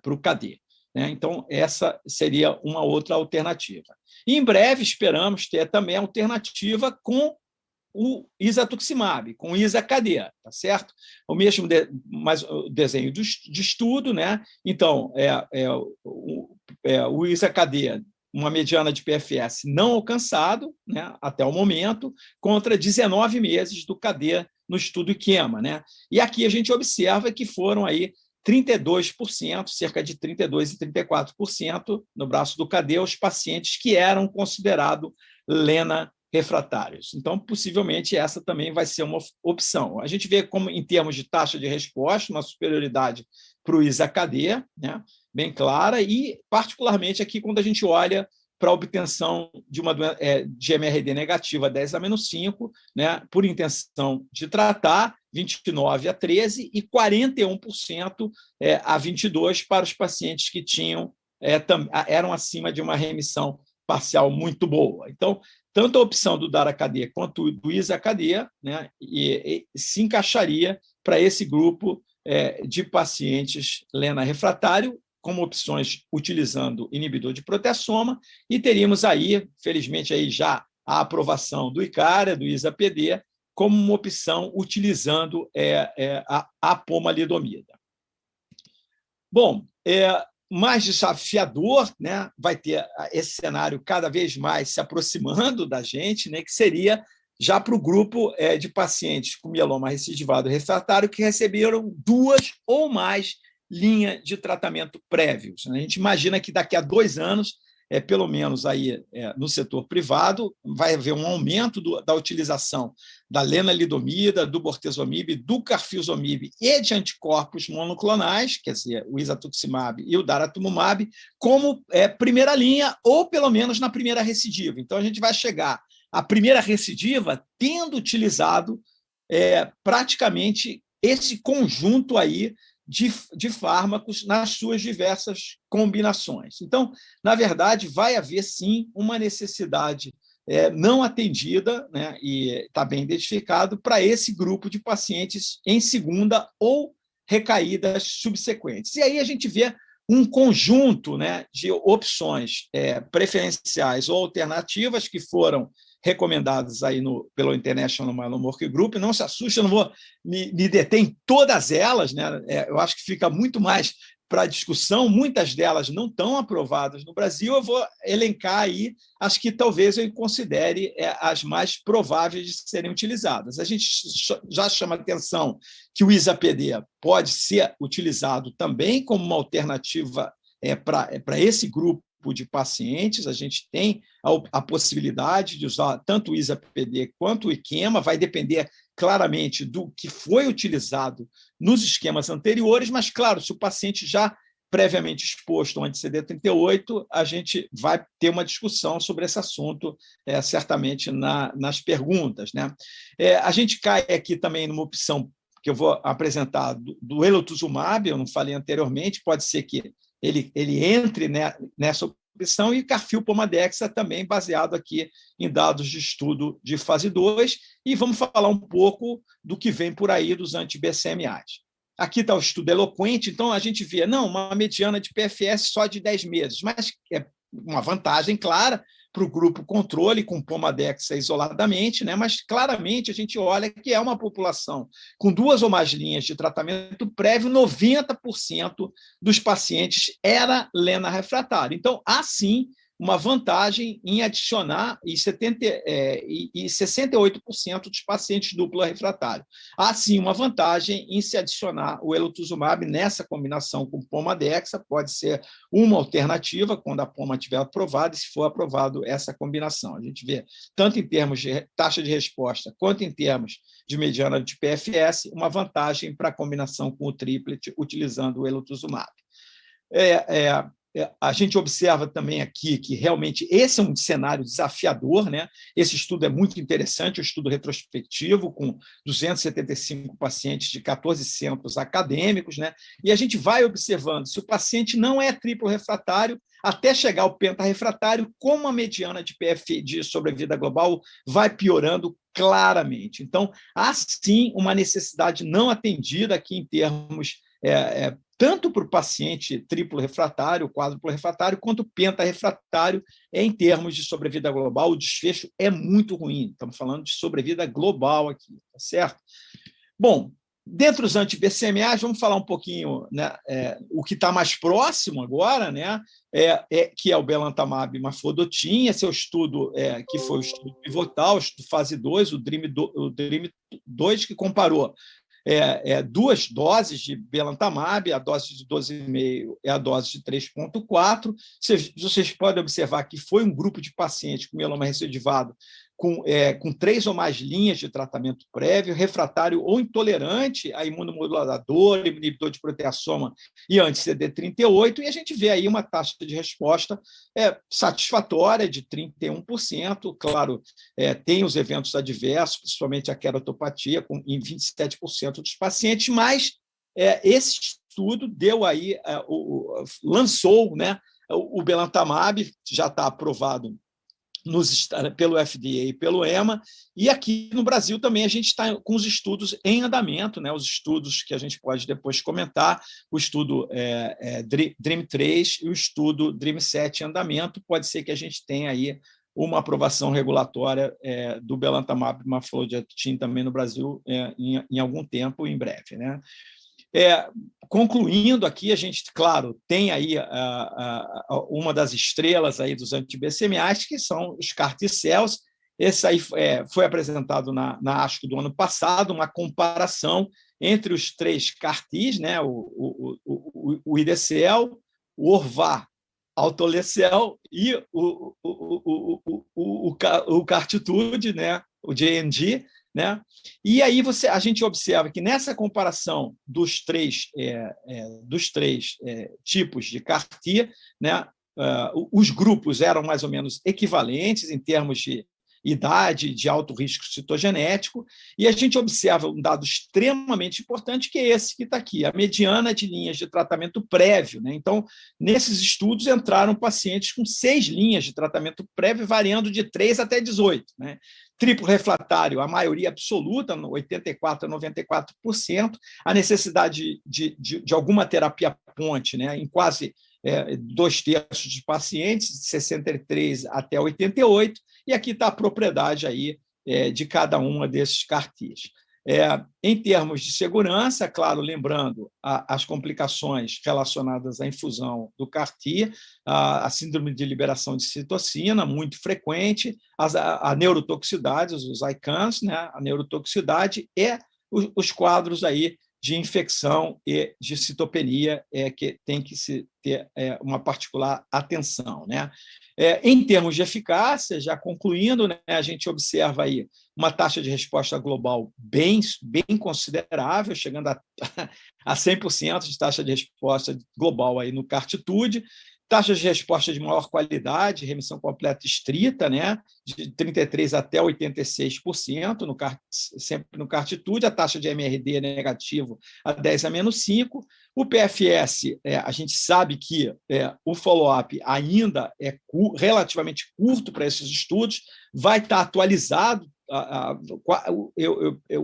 para o KD. Né? Então, essa seria uma outra alternativa. E, em breve, esperamos ter também alternativa com o isatuximab, com o ISA-KD, tá certo? O mesmo desenho de estudo, né? Então, o ISA-KD uma mediana de PFS não alcançado, né, até o momento, contra 19 meses do KD no estudo IQEMA, né? E aqui a gente observa que foram aí 32%, cerca de 32% e 34% no braço do KD, os pacientes que eram considerados LENA refratários. Então, possivelmente, essa também vai ser uma opção. A gente vê como, em termos de taxa de resposta, uma superioridade para o ISA-KD, né, bem clara, e, particularmente, aqui, quando a gente olha para a obtenção de uma de MRD negativa 10-5, né, por intenção de tratar, 29% a 13% e 41% a 22% para os pacientes que eram acima de uma remissão parcial muito boa. Então, tanto a opção do DARA-KD quanto do ISA-KD, né, se encaixaria para esse grupo de pacientes LENA refratário, como opções utilizando inibidor de proteasoma, e teríamos aí, felizmente, aí já a aprovação do ICARA, do ISA-PD, como uma opção utilizando a pomalidomida. Bom, mais desafiador, né, vai ter esse cenário cada vez mais se aproximando da gente, né, que seria já para o grupo de pacientes com mieloma recidivado refratário que receberam 2 ou mais linhas de tratamento prévios. A gente imagina que daqui a 2 anos, pelo menos aí, no setor privado, vai haver um aumento da utilização da lenalidomida, do bortezomib, do carfilzomib e de anticorpos monoclonais, quer dizer, o isatuximab e o daratumumab, como primeira linha, ou pelo menos na primeira recidiva. Então, a gente vai chegar à primeira recidiva tendo utilizado praticamente esse conjunto aí de fármacos nas suas diversas combinações. Então, na verdade, vai haver, sim, uma necessidade não atendida, né, e está bem identificado, para esse grupo de pacientes em segunda ou recaídas subsequentes. E aí a gente vê um conjunto, né, de opções preferenciais ou alternativas que foram recomendadas aí pelo International Myeloma Working Group. Não se assuste, eu não vou me deter em todas elas, né? Eu acho que fica muito mais para discussão, muitas delas não estão aprovadas no Brasil. Eu vou elencar aí as que talvez eu considere as mais prováveis de serem utilizadas. A gente já chama atenção que o ISA-PD pode ser utilizado também como uma alternativa para esse grupo de pacientes. A gente tem a possibilidade de usar tanto o ISA-PD quanto o IQEMA, vai depender claramente do que foi utilizado nos esquemas anteriores, mas, claro, se o paciente já previamente exposto ao anti-CD38, a gente vai ter uma discussão sobre esse assunto, certamente, nas perguntas, né? A gente cai aqui também numa opção que eu vou apresentar do elotuzumab, eu não falei anteriormente, pode ser que ele entre nessa opção, e carfilpomadexa também baseado aqui em dados de estudo de fase 2, e vamos falar um pouco do que vem por aí dos anti-BCMAs. Aqui está o estudo eloquente, então a gente vê, não, uma mediana de PFS só de 10 meses, mas é uma vantagem clara para o grupo controle com pomadexa isoladamente, né? Mas claramente a gente olha que é uma população com 2 ou mais linhas de tratamento prévio, 90% dos pacientes era LENA refratário. Então, há sim uma vantagem em adicionar, e 68% dos pacientes duplo refratário. Há sim uma vantagem em se adicionar o elotuzumab nessa combinação com pomadexa, pode ser uma alternativa quando a poma estiver aprovada, e se for aprovado essa combinação. A gente vê, tanto em termos de taxa de resposta, quanto em termos de mediana de PFS, uma vantagem para a combinação com o triplet, utilizando o elotuzumab. A gente observa também aqui que realmente esse é um cenário desafiador, né? Esse estudo é muito interessante, um estudo retrospectivo com 275 pacientes de 14 centros acadêmicos, né? E a gente vai observando se o paciente não é triplo refratário, até chegar ao pentarrefratário, como a mediana de PF de sobrevida global vai piorando claramente. Então, há sim uma necessidade não atendida aqui em termos tanto para o paciente triplo refratário, quádruplo refratário, quanto pentarrefratário, em termos de sobrevida global. O desfecho é muito ruim. Estamos falando de sobrevida global aqui, tá certo? Bom, Dentre os anti-BCMAs, vamos falar um pouquinho, né, o que está mais próximo agora, né, que é o belantamab mafodotin. Esse é o estudo que foi o estudo pivotal, o estudo fase 2, o DREAM-2, que comparou duas doses de belantamab, a dose de 12,5 e a dose de 3,4. Vocês podem observar que foi um grupo de pacientes com mieloma recidivado com 3 ou mais linhas de tratamento prévio, refratário ou intolerante a imunomodulador, inibidor de proteasoma e anti-CD38, e a gente vê aí uma taxa de resposta satisfatória de 31%. Claro, tem os eventos adversos, principalmente a queratopatia, em 27% dos pacientes, mas esse estudo deu aí, lançou, né, o belantamab, já está aprovado pelo FDA e pelo EMA, e aqui no Brasil também a gente está com os estudos em andamento, né, os estudos que a gente pode depois comentar, o estudo DREAM3 e o estudo DREAM7 em andamento. Pode ser que a gente tenha aí uma aprovação regulatória do belantamab mafodotin também no Brasil em algum tempo, em breve, né? Concluindo aqui, a gente, claro, tem aí uma das estrelas aí dos anti-BCMAs, que são os CAR-T-cells. Esse aí foi apresentado na ASCO do ano passado, uma comparação entre os 3 CAR-Ts, né, o IDCL, o Orvar, Autolecel e o Cartitude, né, o JNG, né? E aí a gente observa que nessa comparação dos três tipos de CAR-T, né, os grupos eram mais ou menos equivalentes em termos de idade, de alto risco citogenético, e a gente observa um dado extremamente importante, que é esse que está aqui, a mediana de linhas de tratamento prévio, né? Então, nesses estudos entraram pacientes com 6 linhas de tratamento prévio, variando de 3 até 18, né? Triplo refratário, a maioria absoluta, 84% a 94%, a necessidade de alguma terapia ponte, né, em quase 2/3 de pacientes, de 63 até 88, e aqui está a propriedade aí, de cada uma desses CAR-Ts. Em termos de segurança, claro, lembrando as complicações relacionadas à infusão do CAR-T, a síndrome de liberação de citocina, muito frequente, a neurotoxicidade, os ICANS, né, a neurotoxicidade e os quadros aí de infecção e de citopenia, que tem que se ter uma particular atenção, né? Em termos de eficácia, já concluindo, né, a gente observa aí uma taxa de resposta global bem considerável, chegando a 100% de taxa de resposta global aí no CARTitude, taxas de resposta de maior qualidade, remissão completa estrita, né, de 33% até 86%, sempre no CARTitude, a taxa de MRD negativo a 10-5%. O PFS, a gente sabe que o follow-up ainda é relativamente curto para esses estudos, vai estar atualizado,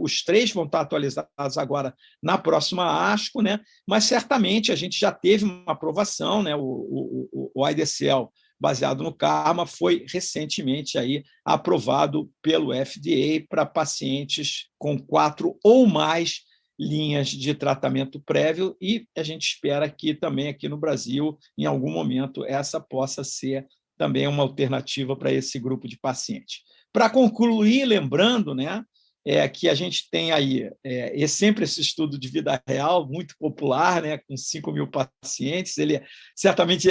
os 3 vão estar atualizados agora na próxima ASCO, né? Mas certamente a gente já teve uma aprovação, né? O IDCL, baseado no CARMA, foi recentemente aí aprovado pelo FDA para pacientes com 4 ou mais linhas de tratamento prévio, e a gente espera que também aqui no Brasil, em algum momento, essa possa ser também uma alternativa para esse grupo de pacientes. Para concluir, lembrando, né, que a gente tem aí sempre esse estudo de vida real, muito popular, né, com 5.000 pacientes. Ele, certamente,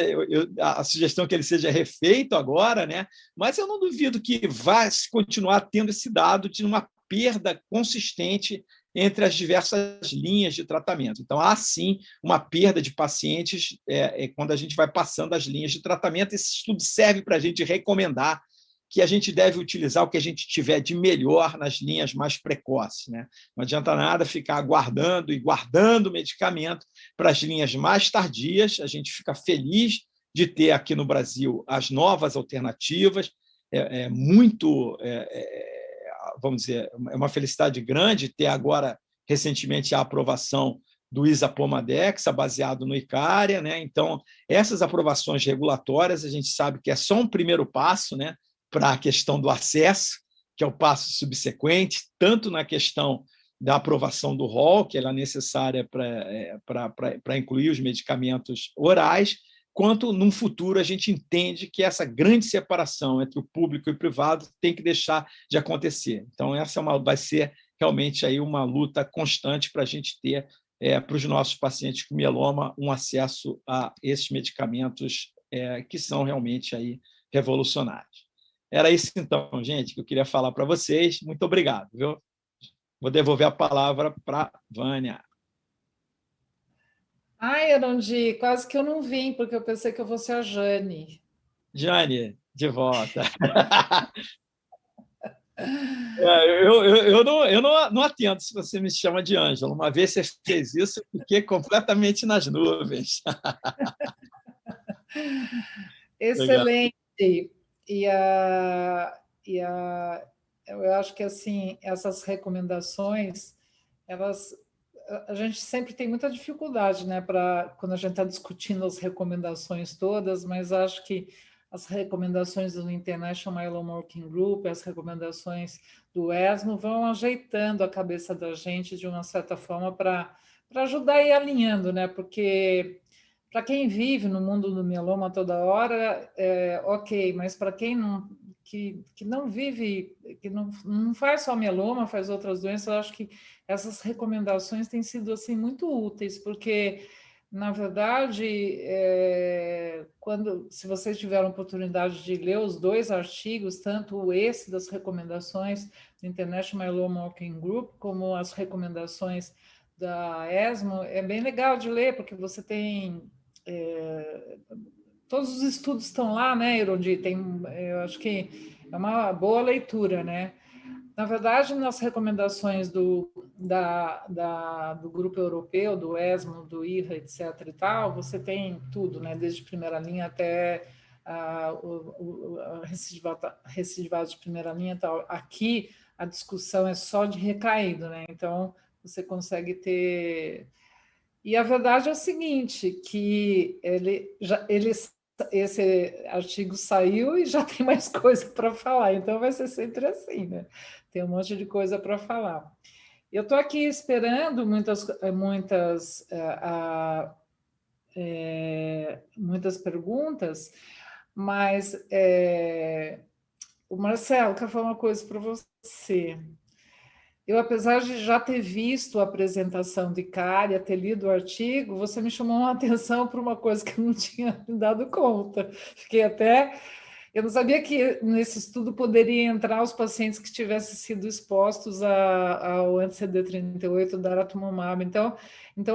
a sugestão é que ele seja refeito agora, né, mas eu não duvido que vai continuar tendo esse dado de uma perda consistente entre as diversas linhas de tratamento. Então, há, sim, uma perda de pacientes quando a gente vai passando as linhas de tratamento. Esse estudo serve para a gente recomendar que a gente deve utilizar o que a gente tiver de melhor nas linhas mais precoces, né? Não adianta nada ficar aguardando e guardando medicamento para as linhas mais tardias. A gente fica feliz de ter aqui no Brasil as novas alternativas, vamos dizer, é uma felicidade grande ter agora, recentemente, a aprovação do Isapomadexa, baseado no Icária, né? Então, essas aprovações regulatórias, a gente sabe que é só um primeiro passo, né, para a questão do acesso, que é o passo subsequente, tanto na questão da aprovação do rol, que ela é necessária para incluir os medicamentos orais, quanto, num futuro, a gente entende que essa grande separação entre o público e o privado tem que deixar de acontecer. Então, essa vai ser realmente aí uma luta constante para a gente ter, para os nossos pacientes com mieloma, um acesso a esses medicamentos que são realmente aí revolucionários. Era isso, então, gente, que eu queria falar para vocês. Muito obrigado, viu? Vou devolver a palavra para a Vânia. Ai, Erondi, quase que eu não vim, porque eu pensei que eu fosse a Jane. Jane, de volta. Eu não atendo se você me chama de Ângelo. Uma vez você fez isso, eu fiquei completamente nas nuvens. Excelente. Eu acho que assim, essas recomendações, a gente sempre tem muita dificuldade, né, quando a gente está discutindo as recomendações todas, mas acho que as recomendações do International Myeloma Working Group, as recomendações do ESMO vão ajeitando a cabeça da gente de uma certa forma para ajudar a ir alinhando, né? Porque para quem vive no mundo do mieloma toda hora, ok, mas para quem que não vive, que não faz só mieloma, faz outras doenças, eu acho que essas recomendações têm sido assim muito úteis, porque na verdade, se vocês tiveram oportunidade de ler os 2 artigos, tanto esse das recomendações do International Myeloma Working Group, como as recomendações da ESMO, é bem legal de ler, porque você tem... todos os estudos estão lá, né, Irondi? Eu acho que é uma boa leitura, né? Na verdade, nas recomendações do grupo europeu, do ESMO, do IRA, etc. e tal, você tem tudo, né? Desde primeira linha até a recidivado de primeira linha e tal. Aqui, a discussão é só de recaído, né? Então, você consegue ter... E a verdade é o seguinte, que esse artigo saiu e já tem mais coisa para falar, então vai ser sempre assim, né? Tem um monte de coisa para falar. Eu estou aqui esperando muitas perguntas, mas o Marcelo quer falar uma coisa para você. Eu, apesar de já ter visto a apresentação de Cária, ter lido o artigo, você me chamou a atenção para uma coisa que eu não tinha me dado conta. Fiquei até... Eu não sabia que nesse estudo poderia entrar os pacientes que tivessem sido expostos ao anti-CD38 da daratumumab. Então,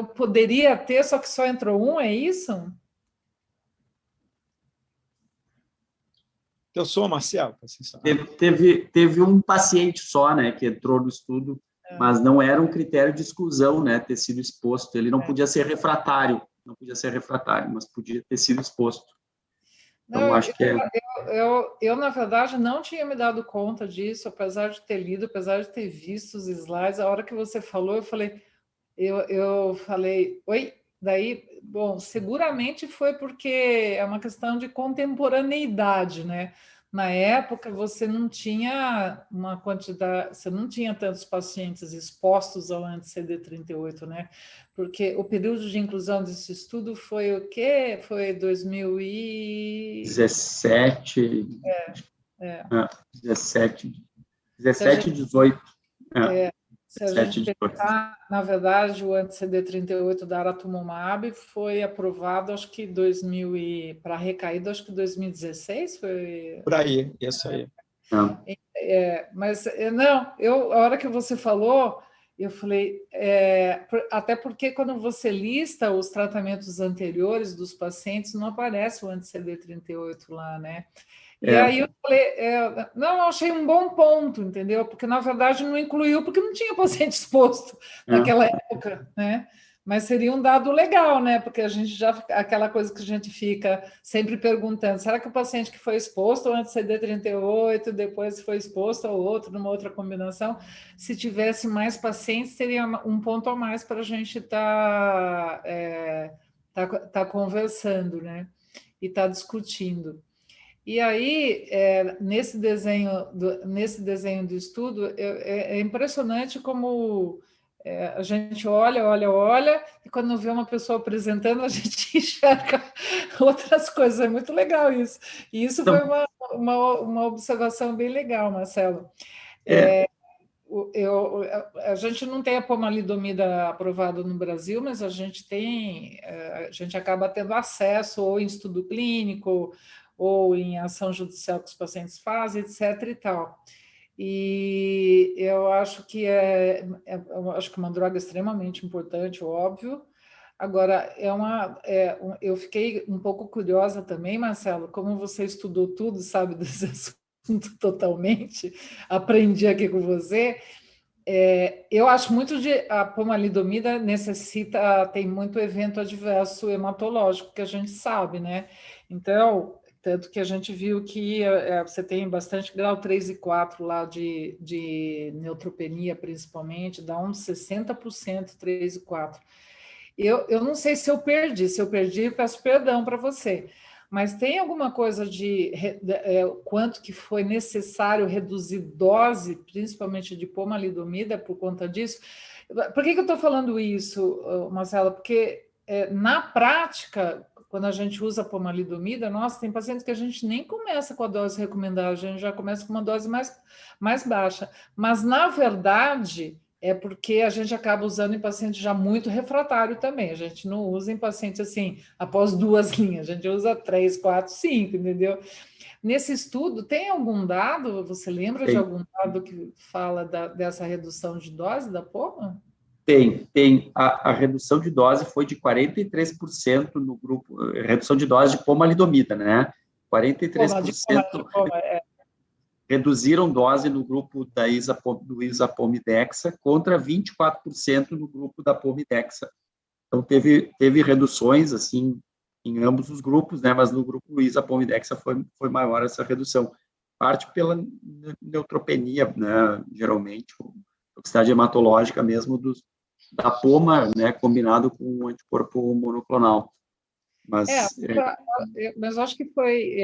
poderia ter, só que só entrou um, é isso? Eu sou, Marcelo. Teve um paciente só, né, que entrou no estudo, mas não era um critério de exclusão, né, ter sido exposto. Ele não podia ser refratário, mas podia ter sido exposto. Então, Não, acho que eu, na verdade, não tinha me dado conta disso, apesar de ter lido, apesar de ter visto os slides. A hora que você falou, eu falei, oi? Daí, bom, seguramente foi porque é uma questão de contemporaneidade, né? Na época, você não tinha uma quantidade, você não tinha tantos pacientes expostos ao anti-CD38, né? Porque o período de inclusão desse estudo foi o quê? Foi 2017, 17 e 18. Se a gente pensar, na verdade, o anti-CD38 da daratumumab foi aprovado, acho que para recaída, acho que 2016 foi... Por aí, isso aí. Mas, não, a hora que você falou, eu falei, até porque quando você lista os tratamentos anteriores dos pacientes, não aparece o anti-CD38 lá, né? E aí eu falei, não, eu achei um bom ponto, entendeu? Porque, na verdade, não incluiu, porque não tinha paciente exposto naquela época, né? Mas seria um dado legal, né? Porque a gente aquela coisa que a gente fica sempre perguntando, será que o paciente que foi exposto ao anti-CD38, depois foi exposto ao outro, numa outra combinação, se tivesse mais pacientes, teria um ponto a mais para a gente tá conversando, né? E tá discutindo. E aí, nesse desenho do estudo, é impressionante como a gente olha, e quando vê uma pessoa apresentando, a gente enxerga outras coisas. É muito legal isso. E isso foi Então, uma observação bem legal, Marcelo. é, A gente não tem a pomalidomida aprovada no Brasil, mas a gente acaba tendo acesso ou em estudo clínico ou em ação judicial que os pacientes fazem, etc. e tal. E eu acho que eu acho que é uma droga extremamente importante, óbvio. Agora, eu fiquei um pouco curiosa também, Marcelo, como você estudou tudo, sabe, desse assunto totalmente, aprendi aqui com você. Eu acho muito a pomalidomida tem muito evento adverso hematológico que a gente sabe, né? Então, tanto que a gente viu que você tem bastante grau 3 e 4 lá de neutropenia, principalmente, dá uns 60% 3 e 4. Eu não sei se eu perdi, peço perdão para você. Mas tem alguma coisa quanto que foi necessário reduzir dose, principalmente de pomalidomida, por conta disso? Por que eu estou falando isso, Marcela? Porque na prática, quando a gente usa pomalidomida, tem pacientes que a gente nem começa com a dose recomendada, a gente já começa com uma dose mais baixa. Mas, na verdade, é porque a gente acaba usando em paciente já muito refratário também. A gente não usa em paciente assim, após 2 linhas, a gente usa 3, 4, 5, entendeu? Nesse estudo, tem algum dado, você lembra de algum dado que fala dessa redução de dose da poma? Tem. A redução de dose foi de 43% no grupo, redução de dose de pomalidomida, né? 43% reduziram dose no grupo do isapomidexa contra 24% no grupo da pomidexa. Então, teve reduções, assim, em ambos os grupos, né? Mas no grupo isapomidexa foi maior essa redução. Parte pela neutropenia, né? Geralmente, toxicidade hematológica mesmo da poma, né? Combinado com o anticorpo monoclonal. Mas eu acho que foi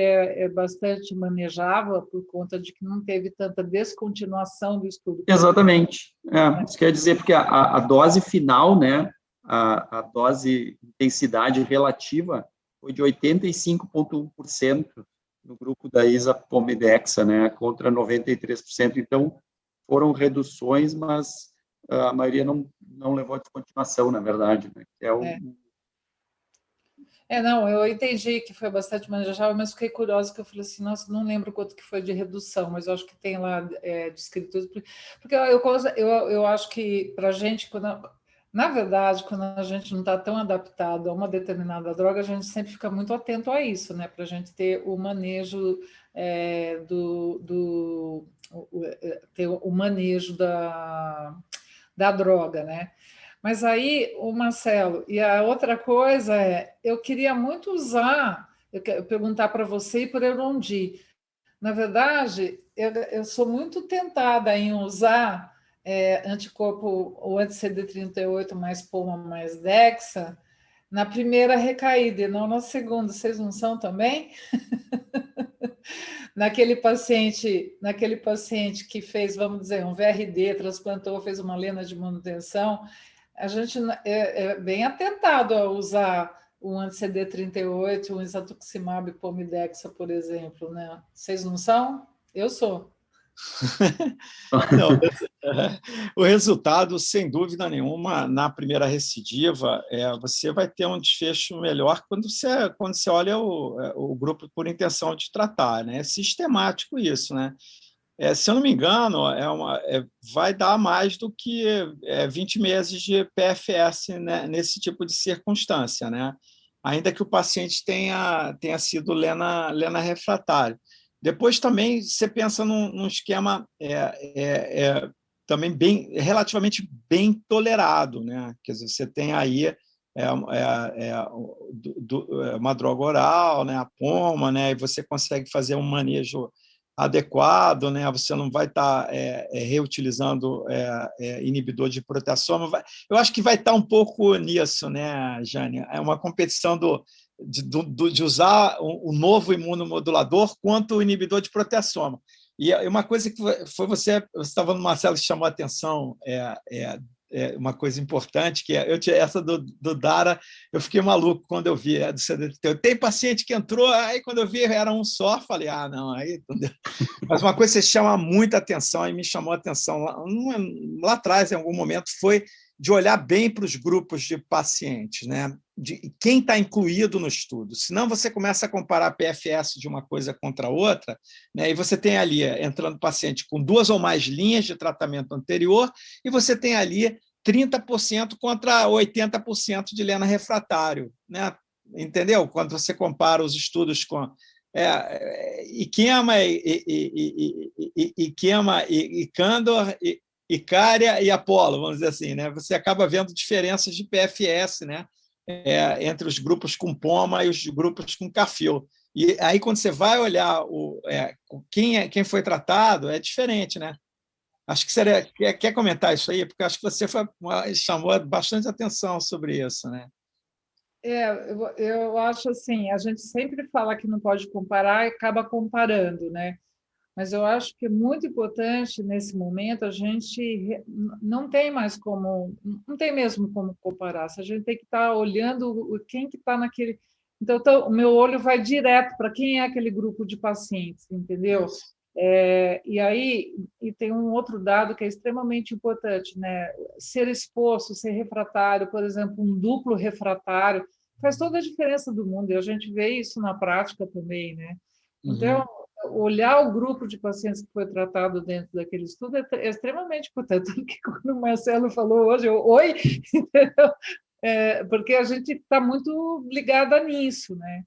bastante manejável por conta de que não teve tanta descontinuação do estudo. Exatamente. Isso quer dizer, porque a dose final, né, a dose intensidade relativa foi de 85,1% no grupo da isapomidexa, né, contra 93%. Então, foram reduções, mas a maioria não levou a descontinuação, na verdade, né, que não, eu entendi que foi bastante manejável, mas fiquei curiosa, que eu falei assim, nossa, não lembro quanto que foi de redução, mas eu acho que tem lá descrito, porque eu acho que para a gente, na verdade, quando a gente não está tão adaptado a uma determinada droga, a gente sempre fica muito atento a isso, né, para a gente ter o manejo ter o manejo da droga, né? Mas aí, o Marcelo, e a outra coisa eu queria muito eu quero perguntar para você e para o Erondi. Na verdade, eu sou muito tentada em usar anticorpo, o anti-CD38 mais poma mais Dexa, na primeira recaída e não na segunda. Vocês não são também? Naquele paciente que fez, vamos dizer, um VRD, transplantou, fez uma lena de manutenção, a gente é bem atentado a usar um anti-CD38, um isatuximab pomidexa, por exemplo, né? Vocês não são? Eu sou. Não, o resultado, sem dúvida nenhuma, na primeira recidiva, você vai ter um desfecho melhor quando você olha o grupo por intenção de tratar, né? É sistemático isso, né? Se eu não me engano, vai dar mais do que 20 meses de PFS, né, nesse tipo de circunstância, né? Ainda que o paciente tenha sido lena refratário. Depois também você pensa num esquema também relativamente bem tolerado, né? Quer dizer, você tem aí uma droga oral, né? A poma, né? E você consegue fazer um manejo adequado, né? Você não vai estar reutilizando inibidor de proteasoma. Eu acho que vai estar um pouco nisso, né, Jane? É uma competição de usar o novo imunomodulador quanto o inibidor de proteasoma. E uma coisa que foi você estava no Marcelo, que chamou a atenção, uma coisa importante, que essa do Dara, eu fiquei maluco quando eu vi, do CD38. Tem paciente que entrou, aí quando eu vi era um só, falei, não, aí... Mas uma coisa que chama muita atenção, e me chamou a atenção lá atrás, em algum momento, foi de olhar bem para os grupos de pacientes, né? De quem está incluído no estudo. Senão você começa a comparar a PFS de uma coisa contra a outra, né? E você tem ali, entrando paciente com 2 ou mais linhas de tratamento anterior, e você tem ali 30% contra 80% de Lena refratário, né? Entendeu? Quando você compara os estudos com Iquema, Candor, Icária e Apolo, vamos dizer assim, né? Você acaba vendo diferenças de PFS, né? Entre os grupos com POMA e os grupos com CAFIL. E aí, quando você vai olhar quem foi tratado, é diferente, né? Acho que seria... Quer comentar isso aí? Porque acho que você chamou bastante atenção sobre isso, né? Eu acho assim, a gente sempre fala que não pode comparar e acaba comparando, né? Mas eu acho que é muito importante, nesse momento, a gente não tem mesmo como comparar. A gente tem que estar olhando quem que está naquele... Então, o meu olho vai direto para quem é aquele grupo de pacientes, entendeu? E tem um outro dado que é extremamente importante, né? Ser exposto, ser refratário, por exemplo, um duplo refratário, faz toda a diferença do mundo, e a gente vê isso na prática também, né? Então, olhar o grupo de pacientes que foi tratado dentro daquele estudo é extremamente importante. Tanto que quando o Marcelo falou hoje, oi, porque a gente está muito ligada nisso, né?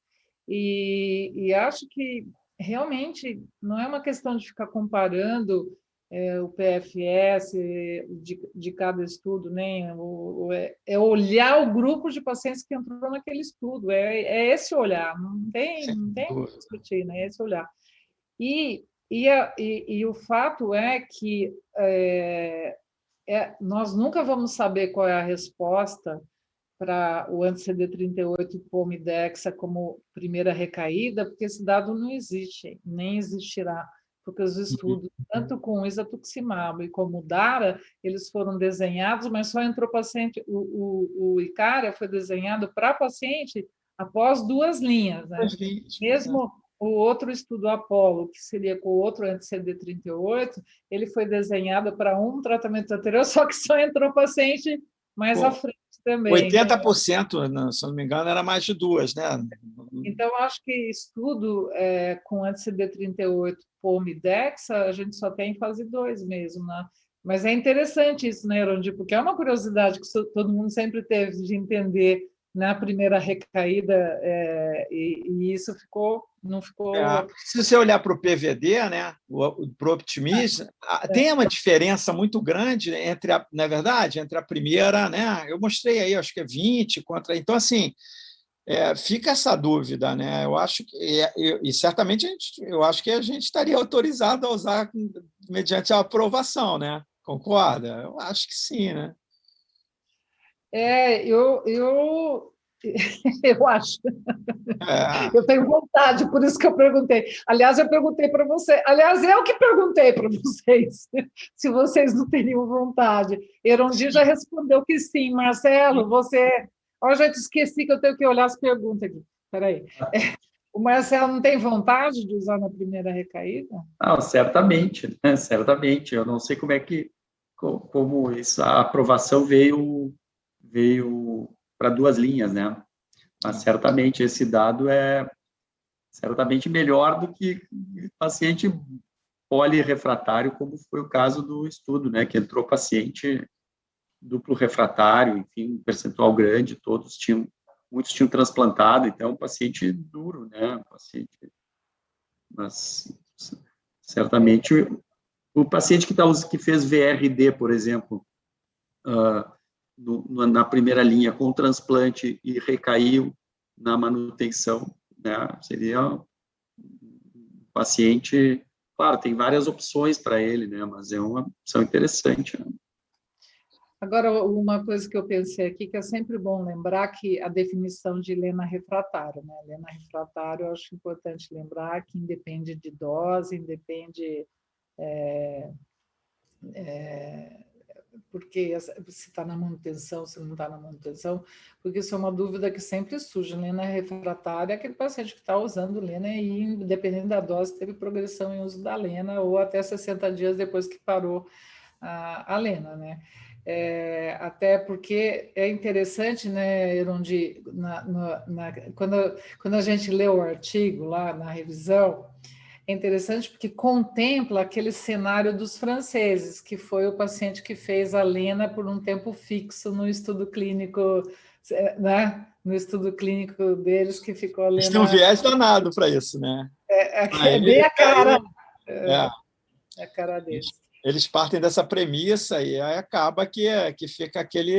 E acho que realmente não é uma questão de ficar comparando o PFS de cada estudo, nem é olhar o grupo de pacientes que entrou naquele estudo, é esse olhar, não tem o que discutir, né? É esse olhar. E o fato é que nós nunca vamos saber qual é a resposta para o anti-CD38 Pomidexa como primeira recaída, porque esse dado não existe, nem existirá, porque os estudos, tanto com isatuximab e como o DARA, eles foram desenhados, mas só entrou paciente, o Icária foi desenhado para paciente após 2 linhas, né? Mesmo o outro estudo Apolo, que seria com o outro anti-CD38, ele foi desenhado para um tratamento anterior, só que só entrou paciente mais à frente também. 80%, né? Se não me engano, era mais de 2, né? Então, acho que estudo com anti-CD38 Pomidexa, a gente só tem em fase 2 mesmo, né? Mas é interessante isso, né, Erondi? Porque é uma curiosidade que todo mundo sempre teve de entender na primeira recaída, e isso não ficou... Se você olhar para o PVD, né, para o Optimism, tem uma diferença muito grande na verdade, entre a primeira, né? Eu mostrei aí, acho que é 20 contra... Então, assim, fica essa dúvida, né? Eu acho que, e certamente eu acho que a gente estaria autorizado a usar mediante a aprovação, né? Concorda? Eu acho que sim, né? Eu acho. Eu tenho vontade, por isso que eu perguntei. Aliás, eu perguntei para você. Aliás, eu que perguntei para vocês se vocês não teriam vontade. Erondi já respondeu que sim. Marcelo, você... Oh, gente, esqueci que eu tenho que olhar as perguntas aqui. Espera aí. O Marcelo não tem vontade de usar na primeira recaída? Não, certamente, né? Certamente. Eu não sei como a aprovação veio para 2 linhas, né? Mas certamente esse dado é certamente melhor do que paciente polirrefratário, como foi o caso do estudo, né? Que entrou paciente duplo refratário, enfim, um percentual grande, muitos tinham transplantado, então um paciente duro, né? Mas certamente o paciente que fez VRD, por exemplo, na primeira linha com transplante e recaiu na manutenção, né? Seria um paciente, claro, tem várias opções para ele, né? Mas é uma opção interessante, né? Agora, uma coisa que eu pensei aqui, que é sempre bom lembrar que a definição de lena refratária, né? Lena refratária, eu acho importante lembrar que independe de dose, independe porque se está na manutenção, se não está na manutenção, porque isso é uma dúvida que sempre surge. Lena refratária é aquele paciente que está usando lena e, dependendo da dose, teve progressão em uso da lena ou até 60 dias depois que parou a lena, né? Até porque é interessante, né, Erundi, quando a gente lê o artigo lá na revisão, é interessante porque contempla aquele cenário dos franceses, que foi o paciente que fez a lena por um tempo fixo no estudo clínico, né? No estudo clínico deles, que ficou a lena... Eles têm um viés danado para isso, né? É bem a cara, é, a cara deles. Eles partem dessa premissa e aí acaba que fica aquele...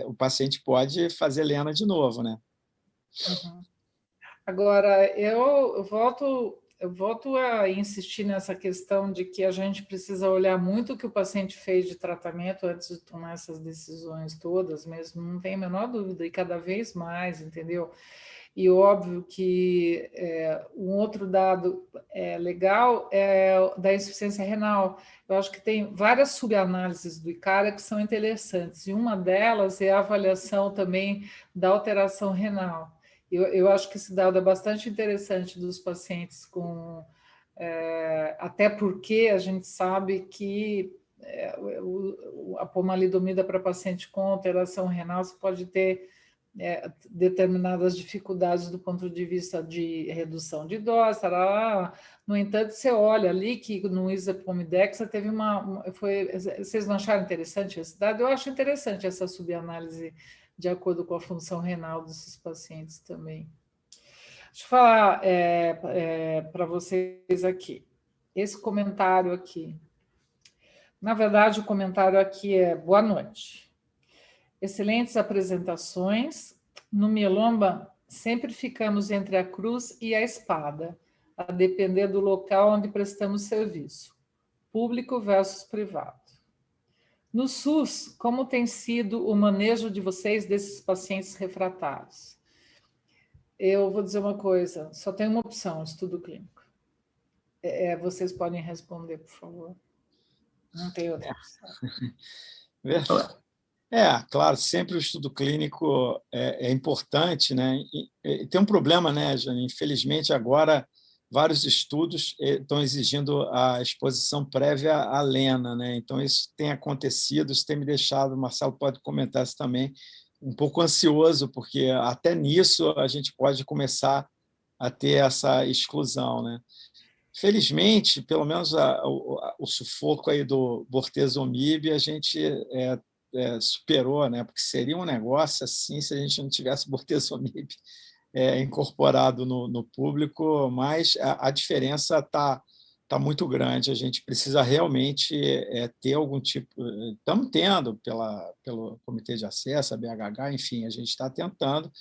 O paciente pode fazer lena de novo, né? Uhum. Agora, eu volto a insistir nessa questão de que a gente precisa olhar muito o que o paciente fez de tratamento antes de tomar essas decisões todas, mesmo, não tem a menor dúvida, e cada vez mais, entendeu? E óbvio que um outro dado legal é da insuficiência renal. Eu acho que tem várias subanálises do ICARA que são interessantes, e uma delas é a avaliação também da alteração renal. Eu acho que esse dado é bastante interessante dos pacientes com... até porque a gente sabe que a pomalidomida para paciente com alteração renal, você pode ter determinadas dificuldades do ponto de vista de redução de dose, tarará. No entanto, você olha ali que no Isopomidex teve vocês não acharam interessante esse dado? Eu acho interessante essa subanálise de acordo com a função renal desses pacientes também. Deixa eu falar para vocês aqui. Esse comentário aqui. Na verdade, o comentário aqui é: boa noite. Excelentes apresentações. No mieloma, sempre ficamos entre a cruz e a espada, a depender do local onde prestamos serviço, público versus privado. No SUS, como tem sido o manejo de vocês desses pacientes refratários? Eu vou dizer uma coisa, só tem uma opção, estudo clínico. Vocês podem responder, por favor. Não tem outra opção. Claro, sempre o estudo clínico é importante, né? E tem um problema, né, Jane? Infelizmente, agora, vários estudos estão exigindo a exposição prévia à lena, né? Então, isso tem acontecido, isso tem me deixado, o Marcelo pode comentar isso também, um pouco ansioso, porque até nisso a gente pode começar a ter essa exclusão, né? Felizmente, pelo menos o sufoco aí do bortezomib, a gente superou, né? Porque seria um negócio assim se a gente não tivesse bortezomib incorporado no público, mas a diferença está muito grande. A gente precisa realmente ter algum tipo... Estamos tendo pelo Comitê de Acesso, a BHH, enfim, a gente está tentando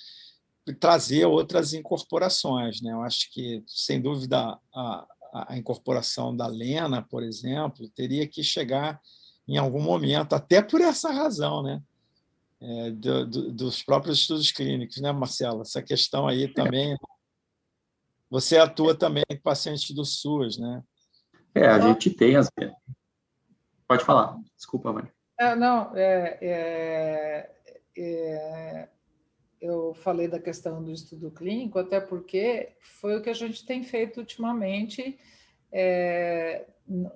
trazer outras incorporações, né? Eu acho que, sem dúvida, a incorporação da lena, por exemplo, teria que chegar em algum momento, até por essa razão, né? Dos próprios estudos clínicos, né, Marcelo? Essa questão aí também... Você atua também com pacientes do SUS, né? A gente tem as... Pode falar, desculpa, Vânia. Não, eu falei da questão do estudo clínico, até porque foi o que a gente tem feito ultimamente.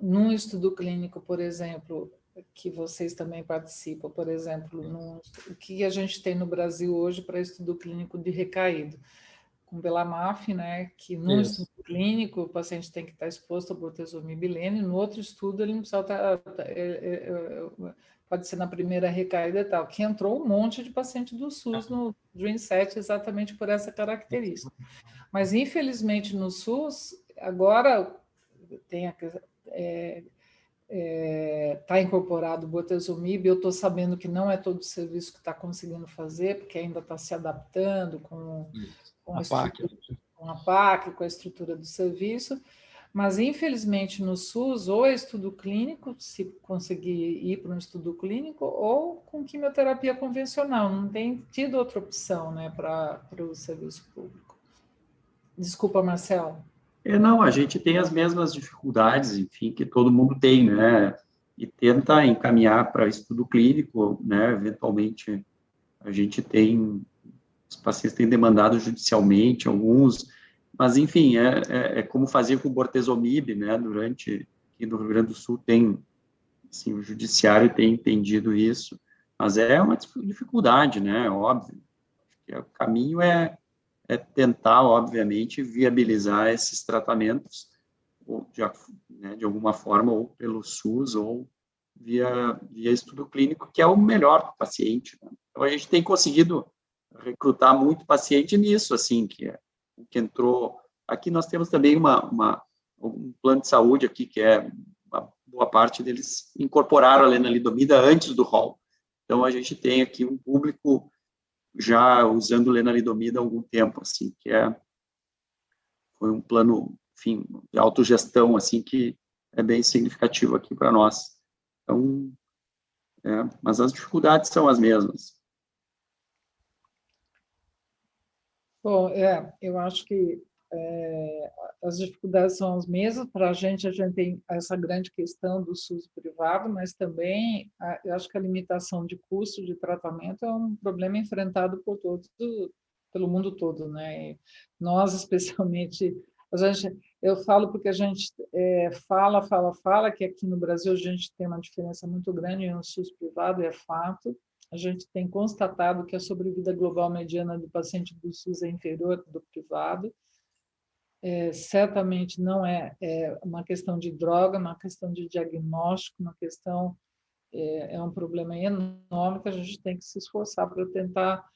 Num estudo clínico, por exemplo, que vocês também participam, por exemplo, o que a gente tem no Brasil hoje para estudo clínico de recaído? Com Belamaf, né, que num estudo clínico o paciente tem que estar exposto ao bortezomib lena, no outro estudo ele não precisa estar... pode ser na primeira recaída e tal, que entrou um monte de paciente do SUS no DREAM7 exatamente por essa característica. Mas, infelizmente, no SUS, agora tem está incorporado o bortezomib, eu estou sabendo que não é todo o serviço que está conseguindo fazer, porque ainda está se adaptando com a PAC, com a estrutura do serviço, Mas, infelizmente, no SUS, ou é estudo clínico, se conseguir ir para um estudo clínico, ou com quimioterapia convencional. Não tem tido outra opção, né, para o serviço público. Desculpa, Marcelo. Não, a gente tem as mesmas dificuldades, enfim, que todo mundo tem, né? E tenta encaminhar para estudo clínico, né? Eventualmente, a gente tem, os pacientes têm demandado judicialmente, alguns, mas, enfim, é como fazia com o bortezomib, né? Aqui no Rio Grande do Sul tem, assim, o judiciário tem entendido isso, mas é uma dificuldade, né? Óbvio. O caminho é tentar, obviamente, viabilizar esses tratamentos, ou de alguma forma, ou pelo SUS, ou via estudo clínico, que é o melhor para o paciente. Né? Então, a gente tem conseguido recrutar muito paciente nisso, assim, que é o que entrou. Aqui nós temos também um plano de saúde aqui, que é uma boa parte deles incorporaram a lenalidomida antes do rol. Então, a gente tem aqui um público já usando lenalidomida há algum tempo, assim, foi um plano, enfim, de autogestão, assim, que é bem significativo aqui para nós. Então, mas as dificuldades são as mesmas. Bom, eu acho que as dificuldades são as mesmas. Para a gente tem essa grande questão do SUS privado, mas também eu acho que a limitação de custo de tratamento é um problema enfrentado por todos, pelo mundo todo, né? E nós, especialmente, eu falo porque a gente fala que aqui no Brasil a gente tem uma diferença muito grande no SUS privado, é fato. A gente tem constatado que a sobrevida global mediana do paciente do SUS é inferior do privado. Certamente não é uma questão de droga, uma questão de diagnóstico, uma questão, é um problema enorme que a gente tem que se esforçar para tentar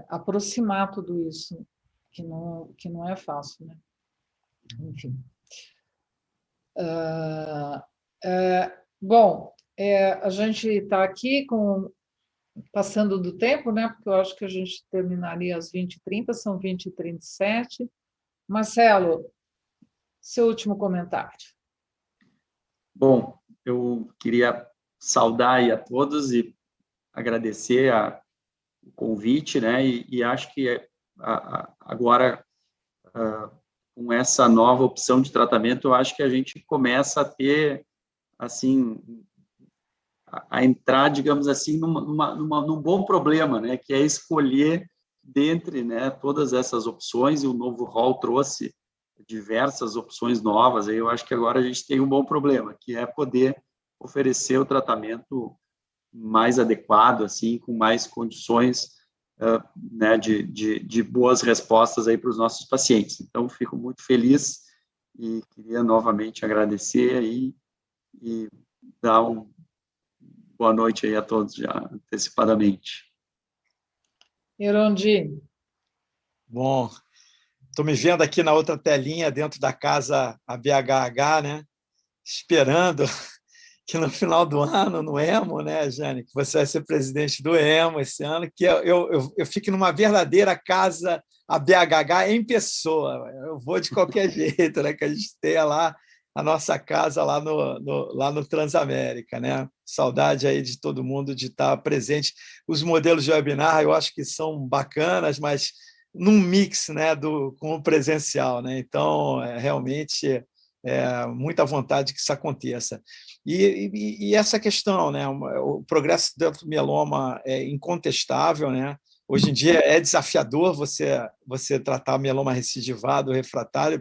aproximar tudo isso, que não é fácil, né? Enfim. Bom, a gente está aqui passando do tempo, né? Porque eu acho que a gente terminaria às 20h30, são 20h37. Marcelo, seu último comentário. Bom, eu queria saudar aí a todos e agradecer o convite, né? E acho que agora, com essa nova opção de tratamento, eu acho que a gente começa a ter, assim, a entrar, digamos assim, num bom problema, né? Que é escolher dentre, né, todas essas opções, e o novo rol trouxe diversas opções novas. Aí eu acho que agora a gente tem um bom problema, que é poder oferecer o tratamento mais adequado, assim, com mais condições, né, de boas respostas aí para os nossos pacientes. Então, fico muito feliz e queria novamente agradecer aí e dar boa noite aí a todos já antecipadamente. Irondi. Bom, estou me vendo aqui na outra telinha, dentro da casa ABHH, né? Esperando que no final do ano, no EMO, né, Jane, que você vai ser presidente do EMO esse ano, que eu fique numa verdadeira casa ABHH em pessoa. Eu vou de qualquer jeito, né, que a gente tenha lá a nossa casa lá no Transamérica, né? Saudade aí de todo mundo de estar presente. Os modelos de webinar eu acho que são bacanas, mas num mix, né, com o presencial, né? Então, realmente muita vontade que isso aconteça. E essa questão, né, o progresso dentro do mieloma é incontestável, né? Hoje em dia é desafiador você tratar mieloma recidivado, refratário,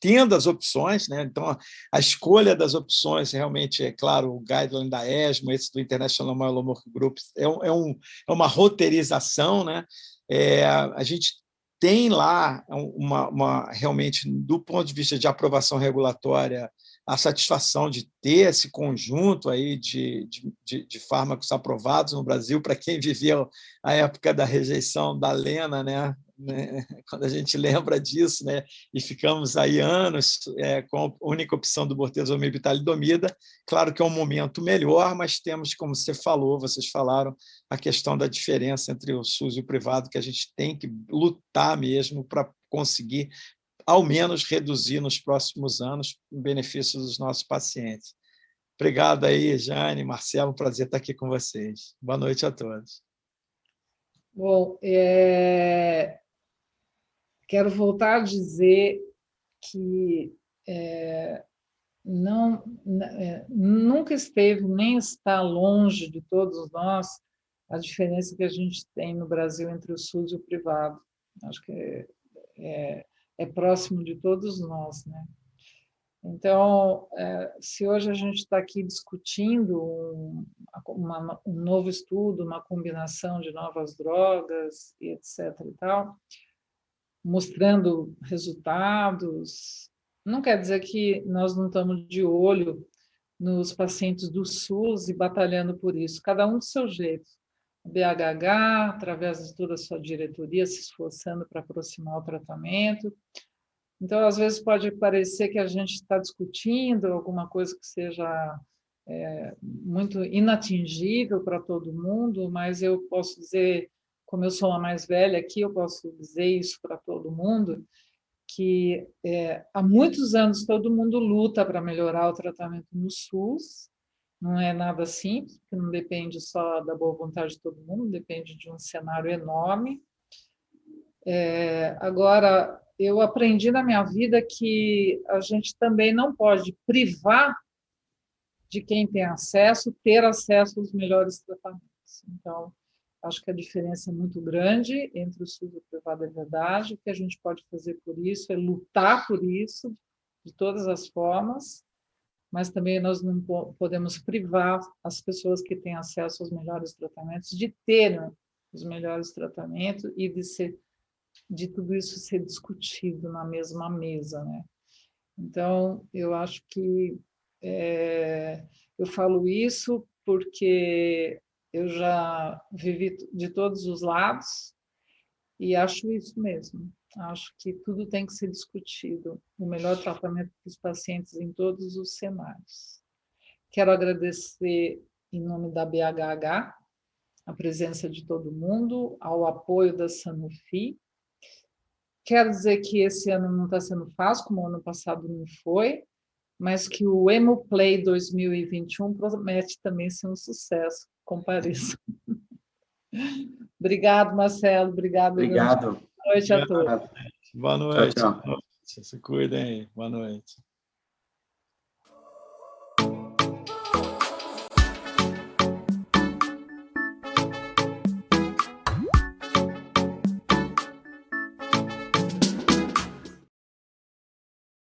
tendo as opções, né? Então, a escolha das opções, realmente, é claro, o guideline da ESMO, esse do International Myeloma Group, é uma roteirização, né? A gente tem lá realmente, do ponto de vista de aprovação regulatória, a satisfação de ter esse conjunto aí de fármacos aprovados no Brasil, para quem viveu a época da rejeição da Lena, né? Quando a gente lembra disso, né? E ficamos aí anos com a única opção do bortezomib e talidomida. Claro que é um momento melhor, mas temos, como vocês falaram, a questão da diferença entre o SUS e o privado, que a gente tem que lutar mesmo para conseguir ao menos, reduzir nos próximos anos, em benefício dos nossos pacientes. Obrigado aí, Jane, Marcelo, prazer estar aqui com vocês. Boa noite a todos. Bom, quero voltar a dizer que nunca esteve nem está longe de todos nós a diferença que a gente tem no Brasil entre o SUS e o privado. Acho que é próximo de todos nós, né? Então, se hoje a gente está aqui discutindo um novo estudo, uma combinação de novas drogas, e etc. e tal, mostrando resultados, não quer dizer que nós não estamos de olho nos pacientes do SUS e batalhando por isso, cada um do seu jeito. O BHH, através de toda a sua diretoria, se esforçando para aproximar o tratamento. Então, às vezes, pode parecer que a gente está discutindo alguma coisa que seja muito inatingível para todo mundo, mas eu posso dizer, como eu sou a mais velha aqui, eu posso dizer isso para todo mundo, que há muitos anos todo mundo luta para melhorar o tratamento no SUS, não é nada simples, porque não depende só da boa vontade de todo mundo, depende de um cenário enorme. Agora, eu aprendi na minha vida que a gente também não pode privar de quem tem acesso, ter acesso aos melhores tratamentos. Então, acho que a diferença é muito grande entre o SUS e o privado, é verdade. O que a gente pode fazer por isso é lutar por isso, de todas as formas, mas também nós não podemos privar as pessoas que têm acesso aos melhores tratamentos de terem os melhores tratamentos e de tudo isso ser discutido na mesma mesa, né? Então, eu acho que eu falo isso porque eu já vivi de todos os lados e acho isso mesmo. Acho que tudo tem que ser discutido, o melhor tratamento para os pacientes em todos os cenários. Quero agradecer, em nome da BHH, a presença de todo mundo, ao apoio da Sanofi. Quero dizer que esse ano não está sendo fácil, como o ano passado não foi, mas que o Hemoplay 2021 promete também ser um sucesso. Compareça. Obrigado, Marcelo. Obrigado. Obrigado. Boa noite a todos. Boa noite. Tchau, tchau. Se cuidem aí. Boa noite.